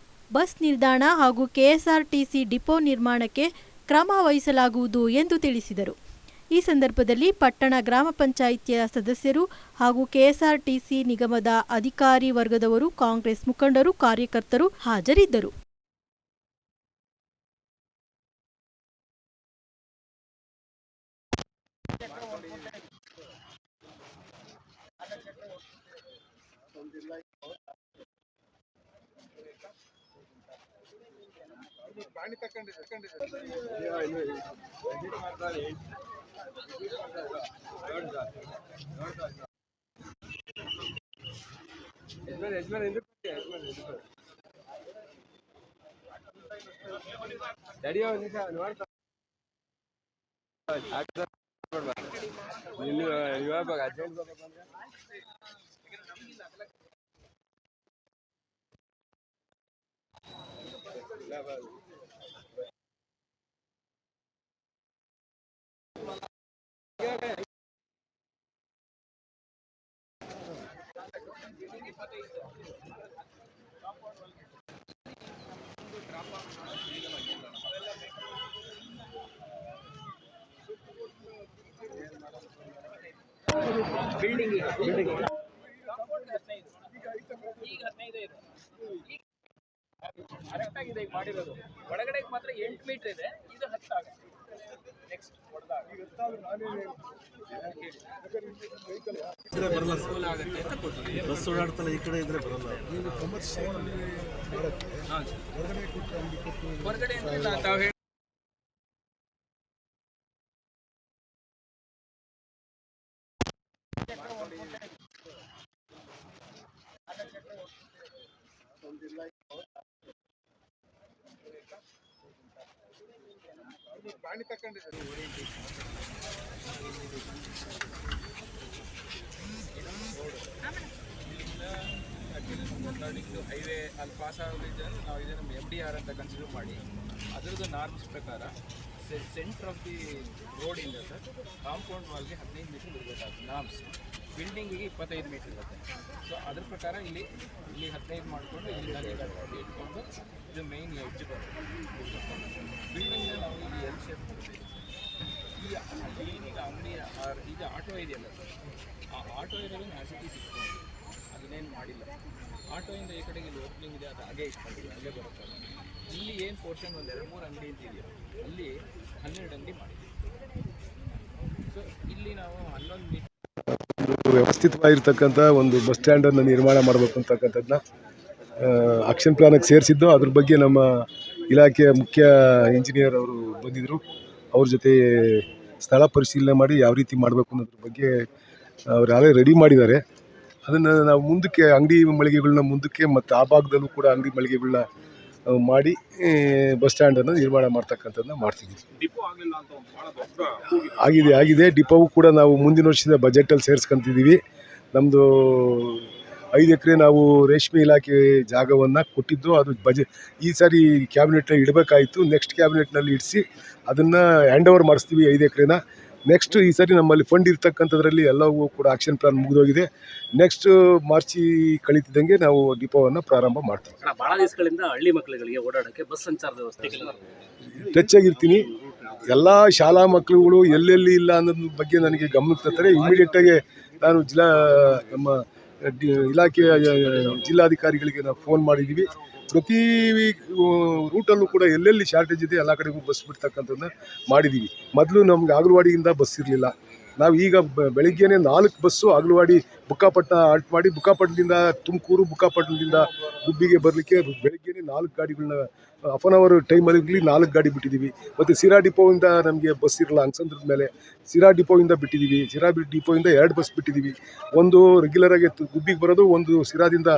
A: ಬಸ್ ನಿಲ್ದಾಣ ಹಾಗೂ KSRTC ಡಿಪೋ ನಿರ್ಮಾಣಕ್ಕೆ ಕ್ರಮ ವಹಿಸಲಾಗುವುದು ಎಂದು ತಿಳಿಸಿದರು. ಈ ಸಂದರ್ಭದಲ್ಲಿ ಪಟ್ಟಣ ಗ್ರಾಮ ಪಂಚಾಯಿತಿಯ ಸದಸ್ಯರು ಹಾಗೂ ಕೆಎಸ್ಆರ್ಟಿಸಿ ನಿಗಮದ ಅಧಿಕಾರಿ ವರ್ಗದವರು, ಕಾಂಗ್ರೆಸ್ ಮುಖಂಡರು, ಕಾರ್ಯಕರ್ತರು ಹಾಜರಿದ್ದರು.
H: ಮಾಡಿರೋದು ಒಳಗಡೆ ಮಾತ್ರ 8 ಮೀಟರ್ ಇದೆ, ಇದು 10 ಆಗುತ್ತೆ. ನೆಕ್ಸ್ಟ್
J: ಬಸ್ ಓಡಾಡ್ತಲ್ಲ ಈ ಕಡೆ ಇದ್ರೆ ಬರಲ್ಲ.
H: ಹೊರಗಡೆ ಅಂತ ತಾವು ಹೇಳಿ
J: ಪ್ರಾಣಿ ತಕೊಂಡಿದ್ದಾರೆ.
H: ಹೈವೇ ಅಲ್ಲಿ ಪಾಸ್ ಆಗೋದಿದೆ, ನಾವು ಇದನ್ನು MDR ಅಂತ ಕನ್ಸಿಡರ್ ಮಾಡಿ ಅದರದ್ದು ನಾರ್ಮ್ಸ್ ಪ್ರಕಾರ ಸೆಂಟರ್ ಆಫ್ ದಿ ರೋಡಿಂದ ಸರ್ ಕಾಂಪೌಂಡ್ ವಾಲ್ಗೆ 15 ಮೀಟರ್ ಇರಬೇಕಾಗುತ್ತೆ ನಾರ್ಮ್ಸ್. ಬಿಲ್ಡಿಂಗಿಗೆ 25 ಮೀಟರ್ ಇರುತ್ತೆ. ಸೊ ಅದ್ರ ಪ್ರಕಾರ ಇಲ್ಲಿ 15 ಮಾಡಿಕೊಂಡು ಇಲ್ಲಿ ಇಟ್ಕೊಂಡು ಇದು ಮೇನ್ ಎಡ್ಜ್ ಬರುತ್ತೆ. ಬಿಲ್ಡಿಂಗ್ನ ನಾವು ಇಲ್ಲಿ ಎಲ್ ಶೇಪ್ ಮಾಡ್ತೀವಿ. ಈಗ ಅಂಗಡಿ ಈಗ ಆಟೋ ಇದೆಯಲ್ಲ ಸರ್, ಆ ಆಟೋ ಇರೋದನ್ನು ಆಸಿಟಿ ಸಿಕ್ಕೊಂಡು ಅದನ್ನೇನು ಮಾಡಿಲ್ಲ. ಆಟೋಯಿಂದ ಈ ಕಡೆಗೆ ಇಲ್ಲಿ ಓಪನಿಂಗ್ ಇದೆ, ಅದು ಹಾಗೆ ಇಟ್ಕೊಂಡಿದೆ, ಅಲ್ಲೇ ಬರುತ್ತೆ. ಇಲ್ಲಿ ಏನು ಪೋರ್ಷನ್ ಒಂದು 2-3 ಅಂಗಡಿ ಅಂತ ಇದೆಯೋ ಅಲ್ಲಿ 12 ಅಂಗಡಿ ಮಾಡಿದ್ದೀವಿ. ಸೊ ಇಲ್ಲಿ ನಾವು 11 ಮೀಟರ್
J: ವ್ಯವಸ್ಥಿತವಾಗಿರ್ತಕ್ಕಂಥ ಒಂದು ಬಸ್ ಸ್ಟ್ಯಾಂಡನ್ನು ನಿರ್ಮಾಣ ಮಾಡಬೇಕು ಅಂತಕ್ಕಂಥದ್ದನ್ನ ಆಕ್ಷನ್ ಪ್ಲಾನಿಗೆ ಸೇರಿಸಿದ್ದು. ಅದ್ರ ಬಗ್ಗೆ ನಮ್ಮ ಇಲಾಖೆಯ ಮುಖ್ಯ ಇಂಜಿನಿಯರ್ ಅವರು ಬಂದಿದ್ದರು. ಅವ್ರ ಜೊತೆ ಸ್ಥಳ ಪರಿಶೀಲನೆ ಮಾಡಿ ಯಾವ ರೀತಿ ಮಾಡಬೇಕು ಅನ್ನೋದ್ರ ಬಗ್ಗೆ ಅವ್ರು ಯಾರೇ ರೆಡಿ ಮಾಡಿದ್ದಾರೆ. ಅದನ್ನು ನಾವು ಮುಂದಕ್ಕೆ ಅಂಗಡಿ ಮಳಿಗೆಗಳನ್ನ ಮುಂದಕ್ಕೆ ಮತ್ತು ಆ ಭಾಗದಲ್ಲೂ ಕೂಡ ಅಂಗಡಿ ಮಳಿಗೆಗಳನ್ನ ಮಾಡಿ ಬಸ್ ಸ್ಟ್ಯಾಂಡನ್ನು ನಿರ್ಮಾಣ ಮಾಡ್ತಕ್ಕಂಥದ್ದನ್ನ ಮಾಡ್ತೀವಿ. ಆಗಿದೆ. ಡಿಪೋವು ಕೂಡ ನಾವು ಮುಂದಿನ ವರ್ಷದ ಬಜೆಟಲ್ಲಿ ಸೇರಿಸ್ಕೊಂತಿದ್ದೀವಿ. ನಮ್ಮದು 5 ಎಕರೆ ನಾವು ರೇಷ್ಮೆ ಇಲಾಖೆ ಜಾಗವನ್ನು ಕೊಟ್ಟಿದ್ದು, ಅದು ಈ ಸಾರಿ ಕ್ಯಾಬಿನೆಟ್ನಲ್ಲಿ ಇಡಬೇಕಾಯಿತು. ನೆಕ್ಸ್ಟ್ ಕ್ಯಾಬಿನೆಟ್ನಲ್ಲಿ ಇಡಿಸಿ ಅದನ್ನು ಹ್ಯಾಂಡ್ ಓವರ್ ಮಾಡಿಸ್ತೀವಿ 5 ಎಕರೆನ. ನೆಕ್ಸ್ಟ್ ಈ ಸಾರಿ ನಮ್ಮಲ್ಲಿ ಫಂಡ್ ಇರ್ತಕ್ಕಂಥದ್ರಲ್ಲಿ ಎಲ್ಲವೂ ಕೂಡ ಆಕ್ಷನ್ ಪ್ಲಾನ್ ಮುಗಿದೋಗಿದೆ. ನೆಕ್ಸ್ಟ್ ಮಾರ್ಚಿ ಕಳೀತಿದ್ದಂಗೆ ನಾವು ಡಿಪೋವನ್ನು ಪ್ರಾರಂಭ ಮಾಡ್ತೀವಿ.
K: ಭಾಳ ದಿವಸಗಳಿಂದ ಹಳ್ಳಿ ಮಕ್ಕಳುಗಳಿಗೆ ಓಡಾಡೋಕ್ಕೆ ಬಸ್ ಸಂಚಾರದ ವ್ಯವಸ್ಥೆ
J: ಟಚ್ ಆಗಿರ್ತೀನಿ. ಎಲ್ಲ ಶಾಲಾ ಮಕ್ಕಳುಗಳು ಎಲ್ಲೆಲ್ಲಿ ಇಲ್ಲ ಅನ್ನೋದ್ರ ಬಗ್ಗೆ ನನಗೆ ಗಮನಕ್ಕೆ ತರ್ತಾರೆ. ಇಮಿಡಿಯೇಟಾಗಿ ನಾನು ನಮ್ಮ ಇಲಾಖೆಯ ಜಿಲ್ಲಾಧಿಕಾರಿಗಳಿಗೆ ನಾವು ಫೋನ್ ಮಾಡಿದ್ದೀವಿ. ಪ್ರತಿ ರೂಟಲ್ಲೂ ಕೂಡ ಎಲ್ಲೆಲ್ಲಿ ಶಾರ್ಟೇಜ್ ಇದೆ ಎಲ್ಲ ಕಡೆಗೂ ಬಸ್ ಬಿಡ್ತಕ್ಕಂಥದ್ದನ್ನ ಮಾಡಿದ್ದೀವಿ. ಮೊದಲು ನಮ್ಗೆ ಆಗಲವಾಡಿಯಿಂದ ಬಸ್ ಇರಲಿಲ್ಲ. ನಾವು ಈಗ ಬೆಳಗ್ಗೆನೇ 4 ಬಸ್ಸು ಆಗಲವಾಡಿ ಬುಕ್ಕಾಪಟ್ಟಣ ಆಲ್ಟ್ ಮಾಡಿ, ಬುಕ್ಕಾಪಟ್ಟಣದಿಂದ ತುಮಕೂರು, ಬುಕ್ಕಾಪಟ್ಟಣದಿಂದ ಗುಬ್ಬಿಗೆ ಬರಲಿಕ್ಕೆ ಬೆಳಗ್ಗೆನೇ 4 ಗಾಡಿಗಳನ್ನ ಹಾಫ್ ಆನ್ ಅವರ್ ಟೈಮಲ್ಲಿ 4 ಗಾಡಿ ಬಿಟ್ಟಿದ್ದೀವಿ. ಮತ್ತು ಸಿರಾ ಡಿಪೋಯಿಂದ ನಮಗೆ ಬಸ್ ಇರಲ್ಲ ಅನ್ಸಂದ್ರದ ಮೇಲೆ, ಸಿರಾ ಡಿಪೋಯಿಂದ ಬಿಟ್ಟಿದ್ದೀವಿ. ಸಿರಾ ಡಿಪೋಯಿಂದ 2 ಬಸ್ ಬಿಟ್ಟಿದ್ದೀವಿ. ಒಂದು ರೆಗ್ಯುಲರಾಗಿ ಗುಬ್ಬಿಗೆ ಬರೋದು, ಒಂದು ಸಿರಾದಿಂದ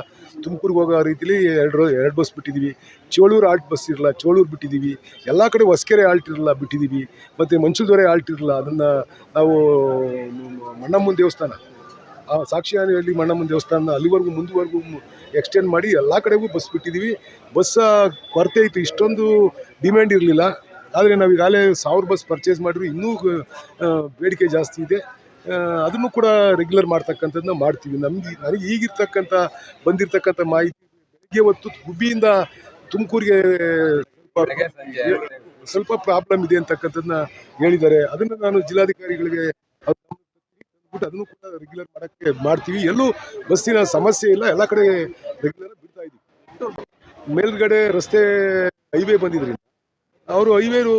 J: ತುಮಕೂರಿಗೆ ಹೋಗೋ ರೀತಿಲಿ 2 ಬಸ್ ಬಿಟ್ಟಿದ್ದೀವಿ. ಚೋಳೂರು ಆಲ್ಟ್ ಬಸ್ ಇರಲ್ಲ, ಚೋಳೂರು ಬಿಟ್ಟಿದ್ದೀವಿ. ಎಲ್ಲ ಕಡೆ ಹೊಸಕೆರೆ ಆಲ್ಟ್ ಇರಲ್ಲ, ಬಿಟ್ಟಿದ್ದೀವಿ. ಮತ್ತು ಮಂಚುದೊರೆ ಆಲ್ಟ್ ಇರಲ್ಲ, ಅದನ್ನು ನಾವು ಮಣ್ಣಮ್ಮನ ದೇವಸ್ಥಾನ, ಆ ಸಾಕ್ಷಿಯಾನಿಯಲ್ಲಿ ಮಣ್ಣಮ್ಮನ ದೇವಸ್ಥಾನ ಅಲ್ಲಿವರೆಗೂ ಮುಂದುವರೆಗೂ ಎಕ್ಸ್ಟೆಂಡ್ ಮಾಡಿ ಎಲ್ಲ ಕಡೆಗೂ ಬಸ್ ಬಿಟ್ಟಿದ್ದೀವಿ. ಬಸ್ ಕೊರತೆ ಇತ್ತು, ಇಷ್ಟೊಂದು ಡಿಮ್ಯಾಂಡ್ ಇರಲಿಲ್ಲ. ಆದರೆ ನಾವು ಈಗಾಗಲೇ 1000 ಬಸ್ ಪರ್ಚೇಸ್ ಮಾಡಿದ್ರು, ಇನ್ನೂ ಬೇಡಿಕೆ ಜಾಸ್ತಿ ಇದೆ. ಅದನ್ನು ಕೂಡ ರೆಗ್ಯುಲರ್ ಮಾಡ್ತಕ್ಕಂಥದ್ದನ್ನ ಮಾಡ್ತೀವಿ. ನನಗೆ ಈಗಿರ್ತಕ್ಕಂಥ ಬಂದಿರತಕ್ಕಂಥ ಮಾಹಿತಿ, ಬೆಳಗ್ಗೆ ಹೊತ್ತು ಗುಬ್ಬಿಯಿಂದ ತುಮಕೂರಿಗೆ ಸ್ವಲ್ಪ ಪ್ರಾಬ್ಲಮ್ ಇದೆ ಅಂತಕ್ಕಂಥದ್ದನ್ನ ಹೇಳಿದ್ದಾರೆ. ಅದನ್ನು ನಾನು ಜಿಲ್ಲಾಧಿಕಾರಿಗಳಿಗೆ ಅದನ್ನು ಕೂಡ ರೆಗ್ಯುಲರ್ ಮಾಡ್ತೀವಿ. ಎಲ್ಲೂ ಬಸ್ಸಿನ ಸಮಸ್ಯೆ ಇಲ್ಲ, ಎಲ್ಲ ಕಡೆ ರೆಗ್ಯುಲರ್ ಬಿಡ್ತಾ ಇದ್ದೀವಿ. ಮೇಲ್ಗಡೆ ರಸ್ತೆ ಹೈವೇ ಬಂದಿದ್ರಿಂದ ಅವರು ಹೈವೇರು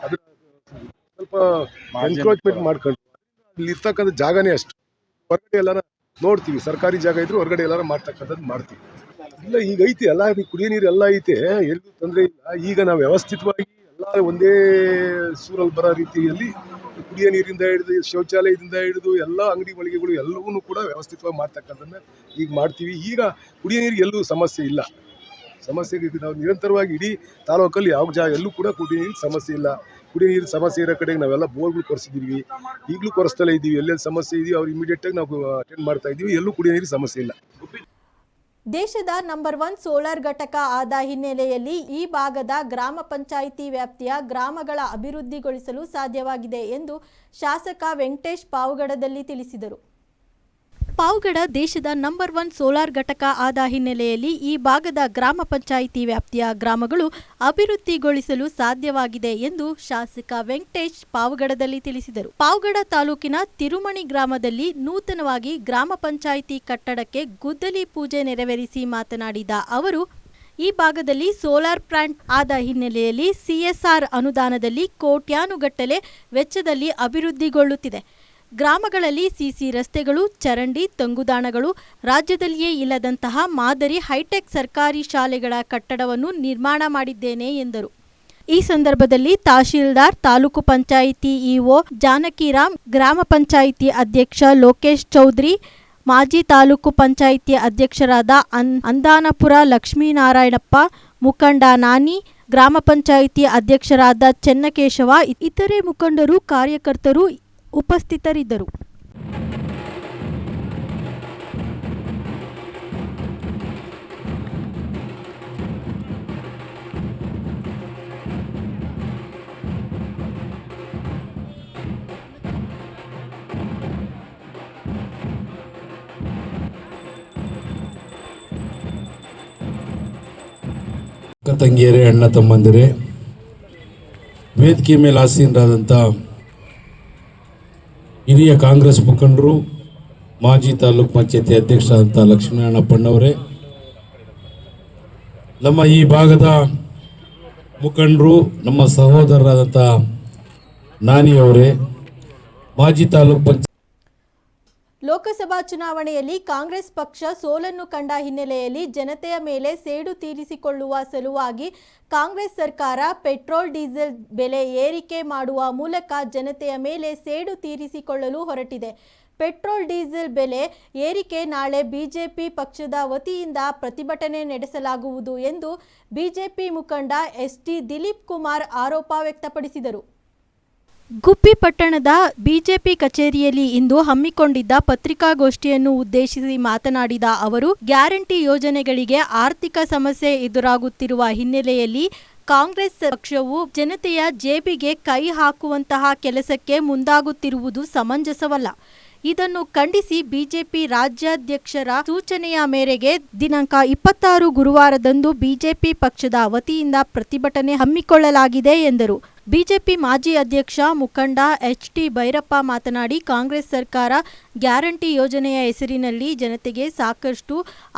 J: ಅದನ್ನ ಸ್ವಲ್ಪ ಎನ್ಕ್ರೋಚ್ಮೆಂಟ್ ಮಾಡ್ಕೊಂಡು ಇಲ್ಲಿ ಇರ್ತಕ್ಕಂಥ ಜಾಗನೇ ಅಷ್ಟು, ಹೊರಗಡೆ ಎಲ್ಲಾರ ನೋಡ್ತೀವಿ, ಸರ್ಕಾರಿ ಜಾಗ ಇದ್ರು ಹೊರಗಡೆ ಎಲ್ಲಾರ ಮಾಡ್ತಕ್ಕಂಥದ್ದು ಮಾಡ್ತೀವಿ. ಇಲ್ಲ ಈಗ ಐತಿ ಎಲ್ಲ, ಕುಡಿಯೋ ನೀರು ಎಲ್ಲ ಐತೆ, ಎಲ್ಲೂ ತೊಂದರೆ ಇಲ್ಲ. ಈಗ ನಾವು ವ್ಯವಸ್ಥಿತವಾಗಿ ಎಲ್ಲ ಒಂದೇ ಸೂರಲ್ಲಿ ಬರೋ ರೀತಿಯಲ್ಲಿ ಕುಡಿಯೋ ನೀರಿಂದ ಹಿಡಿದು ಶೌಚಾಲಯದಿಂದ ಹಿಡಿದು ಎಲ್ಲ ಅಂಗಡಿ ಮಳಿಗೆಗಳು ಎಲ್ಲವನ್ನೂ ಕೂಡ ವ್ಯವಸ್ಥಿತವಾಗಿ ಮಾಡ್ತಕ್ಕಂಥದ್ದನ್ನ ಈಗ ಮಾಡ್ತೀವಿ. ಈಗ ಕುಡಿಯೋ ನೀರಿಗೆ ಎಲ್ಲೂ ಸಮಸ್ಯೆ ಇಲ್ಲ. ಸಮಸ್ಯೆಗೆ ನಾವು ನಿರಂತರವಾಗಿ ಇಡೀ ತಾಲೂಕಲ್ಲಿ ಯಾವ ಜಾಗ ಎಲ್ಲೂ ಕೂಡ ಕುಡಿಯೋ ನೀರಿನ ಸಮಸ್ಯೆ ಇಲ್ಲ. ಕುಡಿಯೋ ನೀರಿನ ಸಮಸ್ಯೆ ಇರೋ ಕಡೆಗೆ ನಾವೆಲ್ಲ ಬೋರ್ಗಳು ಕೊರೆಸಿದ್ದೀವಿ, ಈಗಲೂ ಕೊರೆಸ್ತಲೇ ಇದ್ದೀವಿ. ಎಲ್ಲೆಲ್ಲಿ ಸಮಸ್ಯೆ ಇದೆಯೋ ಅವ್ರು ಇಮಿಡಿಯೇಟಾಗಿ ನಾವು ಅಟೆಂಡ್ ಮಾಡ್ತಾ ಇದ್ದೀವಿ. ಎಲ್ಲೂ ಕುಡಿಯೋ ನೀರಿನ ಸಮಸ್ಯೆ ಇಲ್ಲ.
A: ದೇಶದ ನಂಬರ್ 1 ಸೋಲಾರ್ ಘಟಕ ಆದ ಹಿನ್ನೆಲೆಯಲ್ಲಿ ಈ ಭಾಗದ ಗ್ರಾಮ ಪಂಚಾಯಿತಿ ವ್ಯಾಪ್ತಿಯ ಗ್ರಾಮಗಳ ಅಭಿವೃದ್ಧಿಗೊಳಿಸಲು ಸಾಧ್ಯವಾಗಿದೆ ಎಂದು ಶಾಸಕ ವೆಂಕಟೇಶ್ ಪಾವಗಡದಲ್ಲಿ ತಿಳಿಸಿದರು. ಪಾವಗಡ ದೇಶದ ನಂಬರ್ 1 ಸೋಲಾರ್ ಘಟಕ ಆದ ಹಿನ್ನೆಲೆಯಲ್ಲಿ ಈ ಭಾಗದ ಗ್ರಾಮ ಪಂಚಾಯಿತಿ ವ್ಯಾಪ್ತಿಯ ಗ್ರಾಮಗಳು ಅಭಿವೃದ್ಧಿಗೊಳಿಸಲು ಸಾಧ್ಯವಾಗಿದೆ ಎಂದು ಶಾಸಕ ವೆಂಕಟೇಶ್ ಪಾವಗಡದಲ್ಲಿ ತಿಳಿಸಿದರು. ಪಾವಗಡ ತಾಲೂಕಿನ ತಿರುಮಣಿ ಗ್ರಾಮದಲ್ಲಿ ನೂತನವಾಗಿ ಗ್ರಾಮ ಪಂಚಾಯಿತಿ ಕಟ್ಟಡಕ್ಕೆ ಗುದ್ದಲಿ ಪೂಜೆ ನೆರವೇರಿಸಿ ಮಾತನಾಡಿದ ಅವರು, ಈ ಭಾಗದಲ್ಲಿ ಸೋಲಾರ್ ಪ್ಲಾಂಟ್ ಆದ ಹಿನ್ನೆಲೆಯಲ್ಲಿ ಸಿಎಸ್ಆರ್ ಅನುದಾನದಲ್ಲಿ ಕೋಟ್ಯಾನುಗಟ್ಟಲೆ ವೆಚ್ಚದಲ್ಲಿ ಅಭಿವೃದ್ಧಿಗೊಳ್ಳುತ್ತಿದೆ. ಗ್ರಾಮಗಳಲ್ಲಿ ಸಿಸಿ ರಸ್ತೆಗಳು, ಚರಂಡಿ, ತಂಗುದಾಣಗಳು, ರಾಜ್ಯದಲ್ಲಿಯೇ ಇಲ್ಲದಂತಹ ಮಾದರಿ ಹೈಟೆಕ್ ಸರ್ಕಾರಿ ಶಾಲೆಗಳ ಕಟ್ಟಡವನ್ನು ನಿರ್ಮಾಣ ಮಾಡಿದ್ದೇನೆ ಎಂದರು. ಈ ಸಂದರ್ಭದಲ್ಲಿ ತಹಶೀಲ್ದಾರ್, ತಾಲೂಕು ಪಂಚಾಯಿತಿ ಇಒ ಜಾನಕಿರಾಮ್, ಗ್ರಾಮ ಪಂಚಾಯಿತಿ ಅಧ್ಯಕ್ಷ ಲೋಕೇಶ್ ಚೌಧರಿ, ಮಾಜಿ ತಾಲೂಕು ಪಂಚಾಯಿತಿ ಅಧ್ಯಕ್ಷರಾದ ಅಂದಾನಪುರ ಲಕ್ಷ್ಮೀನಾರಾಯಣಪ್ಪ, ಮುಖಂಡ ನಾನಿ, ಗ್ರಾಮ ಪಂಚಾಯಿತಿ ಅಧ್ಯಕ್ಷರಾದ ಚೆನ್ನಕೇಶವ, ಇತರೆ ಮುಖಂಡರು, ಕಾರ್ಯಕರ್ತರು ಉಪಸ್ಥಿತರಿದ್ದರು.
G: ತಂಗಿಯರೇ, ಅಣ್ಣ ತಮ್ಮಂದಿರೇ, ವೇದಿಕೆ ಮೇಲೆ ಆಸೀನರಾದಂಥ ಹಿರಿಯ ಕಾಂಗ್ರೆಸ್ ಮುಖಂಡರು, ಮಾಜಿ ತಾಲೂಕು ಪಂಚಾಯತಿ ಅಧ್ಯಕ್ಷರಾದಂಥ ಲಕ್ಷ್ಮೀನಾರಾಯಣಪ್ಪನವರೇ, ನಮ್ಮ ಈ ಭಾಗದ ಮುಖಂಡರು, ನಮ್ಮ ಸಹೋದರರಾದಂಥ ನಾನಿಯವರೇ, ಮಾಜಿ ತಾಲೂಕು ಪಂಚಾಯತ್.
A: ಲೋಕಸಭಾ ಚುನಾವಣೆಯಲ್ಲಿ ಕಾಂಗ್ರೆಸ್ ಪಕ್ಷ ಸೋಲನ್ನು ಕಂಡ ಹಿನ್ನೆಲೆಯಲ್ಲಿ ಜನತೆಯ ಮೇಲೆ ಸೇಡು ತೀರಿಸಿಕೊಳ್ಳುವ ಸಲುವಾಗಿ ಕಾಂಗ್ರೆಸ್ ಸರ್ಕಾರ ಪೆಟ್ರೋಲ್ ಡೀಸೆಲ್ ಬೆಲೆ ಏರಿಕೆ ಮಾಡುವ ಮೂಲಕ ಜನತೆಯ ಮೇಲೆ ಸೇಡು ತೀರಿಸಿಕೊಳ್ಳಲು ಹೊರಟಿದೆ. ಪೆಟ್ರೋಲ್ ಡೀಸೆಲ್ ಬೆಲೆ ಏರಿಕೆ ನಾಳೆ ಬಿಜೆಪಿ ಪಕ್ಷದ ವತಿಯಿಂದ ಪ್ರತಿಭಟನೆ ನಡೆಸಲಾಗುವುದು ಎಂದು ಬಿಜೆಪಿ ಮುಖಂಡ ಎಸ್ಟಿ ದಿಲೀಪ್ ಕುಮಾರ್ ಆರೋಪ ವ್ಯಕ್ತಪಡಿಸಿದರು. ಗುಬ್ಬಿ ಪಟ್ಟಣದ ಬಿಜೆಪಿ ಕಚೇರಿಯಲ್ಲಿ ಇಂದು ಹಮ್ಮಿಕೊಂಡಿದ್ದ ಪತ್ರಿಕಾಗೋಷ್ಠಿಯನ್ನು ಉದ್ದೇಶಿಸಿ ಮಾತನಾಡಿದ ಅವರು, ಗ್ಯಾರಂಟಿ ಯೋಜನೆಗಳಿಗೆ ಆರ್ಥಿಕ ಸಮಸ್ಯೆ ಎದುರಾಗುತ್ತಿರುವ ಹಿನ್ನೆಲೆಯಲ್ಲಿ ಕಾಂಗ್ರೆಸ್ ಪಕ್ಷವು ಜನತೆಯ ಜೇಬಿಗೆ ಕೈ ಹಾಕುವಂತಹ ಕೆಲಸಕ್ಕೆ ಮುಂದಾಗುತ್ತಿರುವುದು ಸಮಂಜಸವಲ್ಲ. ಇದನ್ನು ಖಂಡಿಸಿ ಬಿಜೆಪಿ ರಾಜ್ಯಾಧ್ಯಕ್ಷರ ಸೂಚನೆಯ ಮೇರೆಗೆ ದಿನಾಂಕ 26 ಗುರುವಾರದಂದು ಬಿಜೆಪಿ ಪಕ್ಷದ ವತಿಯಿಂದ ಪ್ರತಿಭಟನೆ ಹಮ್ಮಿಕೊಳ್ಳಲಾಗಿದೆ ಎಂದರು. ಬಿಜೆಪಿ ಮಾಜಿ ಅಧ್ಯಕ್ಷ ಮುಖಂಡ ಎಚ್.ಟಿ. ಭೈರಪ್ಪ ಮಾತನಾಡಿ, ಕಾಂಗ್ರೆಸ್ ಸರ್ಕಾರ ಗ್ಯಾರಂಟಿ ಯೋಜನೆಯ ಹೆಸರಿನಲ್ಲಿ ಜನತೆಗೆ ಸಾಕಷ್ಟು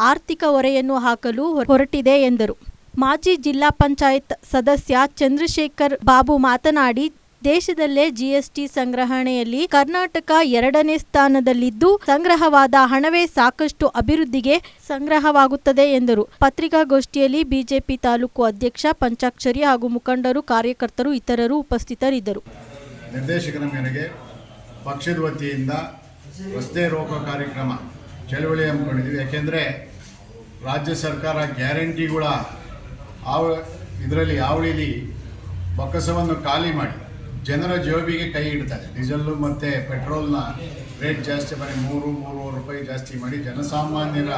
A: ಆರ್ಥಿಕ ಹೊರೆಯನ್ನು ಹಾಕಲು ಹೊರಟಿದೆ ಎಂದರು. ಮಾಜಿ ಜಿಲ್ಲಾ ಪಂಚಾಯತ್ ಸದಸ್ಯ ಚಂದ್ರಶೇಖರ್ ಬಾಬು ಮಾತನಾಡಿ, ದೇಶದಲ್ಲೇ ಜಿಎಸ್ಟಿ ಸಂಗ್ರಹಣೆಯಲ್ಲಿ ಕರ್ನಾಟಕ 2ನೇ ಸ್ಥಾನದಲ್ಲಿದ್ದು, ಸಂಗ್ರಹವಾದ ಹಣವೇ ಸಾಕಷ್ಟು ಅಭಿವೃದ್ಧಿಗೆ ಸಂಗ್ರಹವಾಗುತ್ತದೆ ಎಂದರು. ಪತ್ರಿಕಾಗೋಷ್ಠಿಯಲ್ಲಿ ಬಿಜೆಪಿ ತಾಲೂಕು ಅಧ್ಯಕ್ಷ ಪಂಚಾಕ್ಷರಿ ಹಾಗೂ ಮುಖಂಡರು, ಕಾರ್ಯಕರ್ತರು ಇತರರು ಉಪಸ್ಥಿತರಿದ್ದರು.
L: ನಿರ್ದೇಶಕರ ಮೇರೆಗೆ ಪಕ್ಷದ ವತಿಯಿಂದ ರಸ್ತೆ ರೋಕೋ ಕಾರ್ಯಕ್ರಮ ಚಳವಳಿ ಹಮ್ಮಿಕೊಂಡಿದ್ದೀವಿ. ಯಾಕೆಂದರೆ ರಾಜ್ಯ ಸರ್ಕಾರ ಗ್ಯಾರಂಟಿಗಳ ಇದರಲ್ಲಿ ಆವಳಿಲಿ ಬೊಕ್ಕಸವನ್ನು ಖಾಲಿ ಮಾಡಿ ಜನರ ಜೋಬಿಗೆ ಕೈ ಇಡ್ತಾರೆ. ಡೀಸೆಲ್ಲು ಮತ್ತು ಪೆಟ್ರೋಲ್ನ ರೇಟ್ ಜಾಸ್ತಿ ಮಾಡಿ 3-3.5 ರೂಪಾಯಿ ಜಾಸ್ತಿ ಮಾಡಿ ಜನಸಾಮಾನ್ಯರ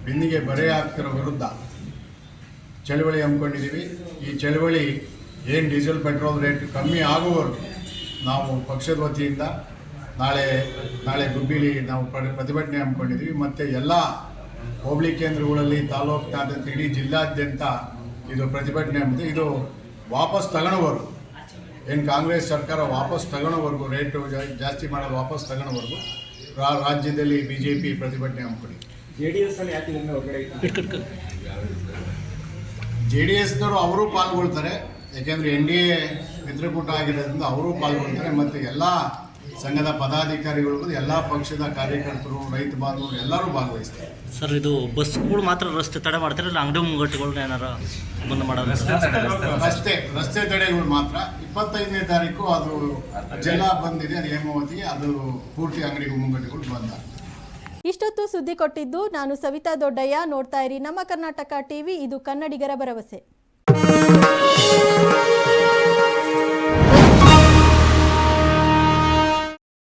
L: ಬೆನ್ನಿಗೆ ಬರೆ ಆಗ್ತಿರೋ ವಿರುದ್ಧ ಚಳವಳಿ ಹಮ್ಮಿಕೊಂಡಿದ್ದೀವಿ. ಈ ಚಳವಳಿ ಏನು ಡೀಸೆಲ್ ಪೆಟ್ರೋಲ್ ರೇಟ್ ಕಮ್ಮಿ ಆಗುವವರೆಗೂ ನಾವು ಪಕ್ಷದ ವತಿಯಿಂದ ನಾಳೆ ಗುಬ್ಬಿಲಿ ನಾವು ಪ್ರತಿಭಟನೆ ಹಮ್ಮಿಕೊಂಡಿದ್ದೀವಿ. ಮತ್ತು ಎಲ್ಲ ಹೋಬಳಿ ಕೇಂದ್ರಗಳಲ್ಲಿ, ತಾಲೂಕಿನಾದ್ಯಂತ, ಇಡೀ ಜಿಲ್ಲಾದ್ಯಂತ ಇದು ಪ್ರತಿಭಟನೆ ಅಂಬುದು ಇದು ವಾಪಸ್ ತಗೊಳ್ಳೋವರೆಗೂ, ಏನು ಕಾಂಗ್ರೆಸ್ ಸರ್ಕಾರ ವಾಪಸ್ ತಗೊಳ್ಳೋವರೆಗೂ, ರೇಟು ಜಾಸ್ತಿ ಮಾಡೋದು ವಾಪಸ್ ತಗೊಳ್ಳೋವರೆಗೂ ರಾಜ್ಯದಲ್ಲಿ BJP ಪ್ರತಿಭಟನೆ ಹಮ್ಮಿಕೊಡಿ. JDSನವರು ಅವರು ಪಾಲ್ಗೊಳ್ತಾರೆ, ಯಾಕೆಂದರೆ NDA ಮಿತ್ರಕೂಟ ಆಗಿರೋದ್ರಿಂದ ಅವರು ಪಾಲ್ಗೊಳ್ತಾರೆ. ಮತ್ತು ಎಲ್ಲ ಸಂಘದ ಪದಾಧಿಕಾರಿಗಳು, ಎಲ್ಲ ಪಕ್ಷದ ಕಾರ್ಯಕರ್ತರು, ರೈತ ಬಾಂಧವರು ಎಲ್ಲರೂ ಭಾಗವಹಿಸ್ತಾರೆ.
K: ಸರ್, ಇದು ಬಸ್ಗಳು ಮಾತ್ರ ರಸ್ತೆ ತಡೆ ಮಾಡ್ತಾರೆ, ಇಲ್ಲ ಅಂಗಡಿ ಮುಂಗಟ್ಟುಗಳನ್ನ ಏನಾರ ಬಂದ್ ಮಾಡೋದು?
L: ರಸ್ತೆ ತಡೆಗಳು ಮಾತ್ರ. 25ನೇ ತಾರೀಕು ಅದು ಜಿಲ್ಲಾ ಬಂದಿದೆ, ಅದು ಹೇಮಾವತಿ, ಅದು ಪೂರ್ತಿ ಅಂಗಡಿ ಮುಂಗಟ್ಟುಗಳು ಬಂದ.
A: ಇಷ್ಟೊತ್ತು ಸುದ್ದಿ ಕೊಟ್ಟಿದ್ದು ನಾನು ಸವಿತಾ ದೊಡ್ಡಯ್ಯ. ನೋಡ್ತಾ ಇರಿ ನಮ್ಮ ಕರ್ನಾಟಕ ಟಿವಿ, ಇದು ಕನ್ನಡಿಗರ ಭರವಸೆ.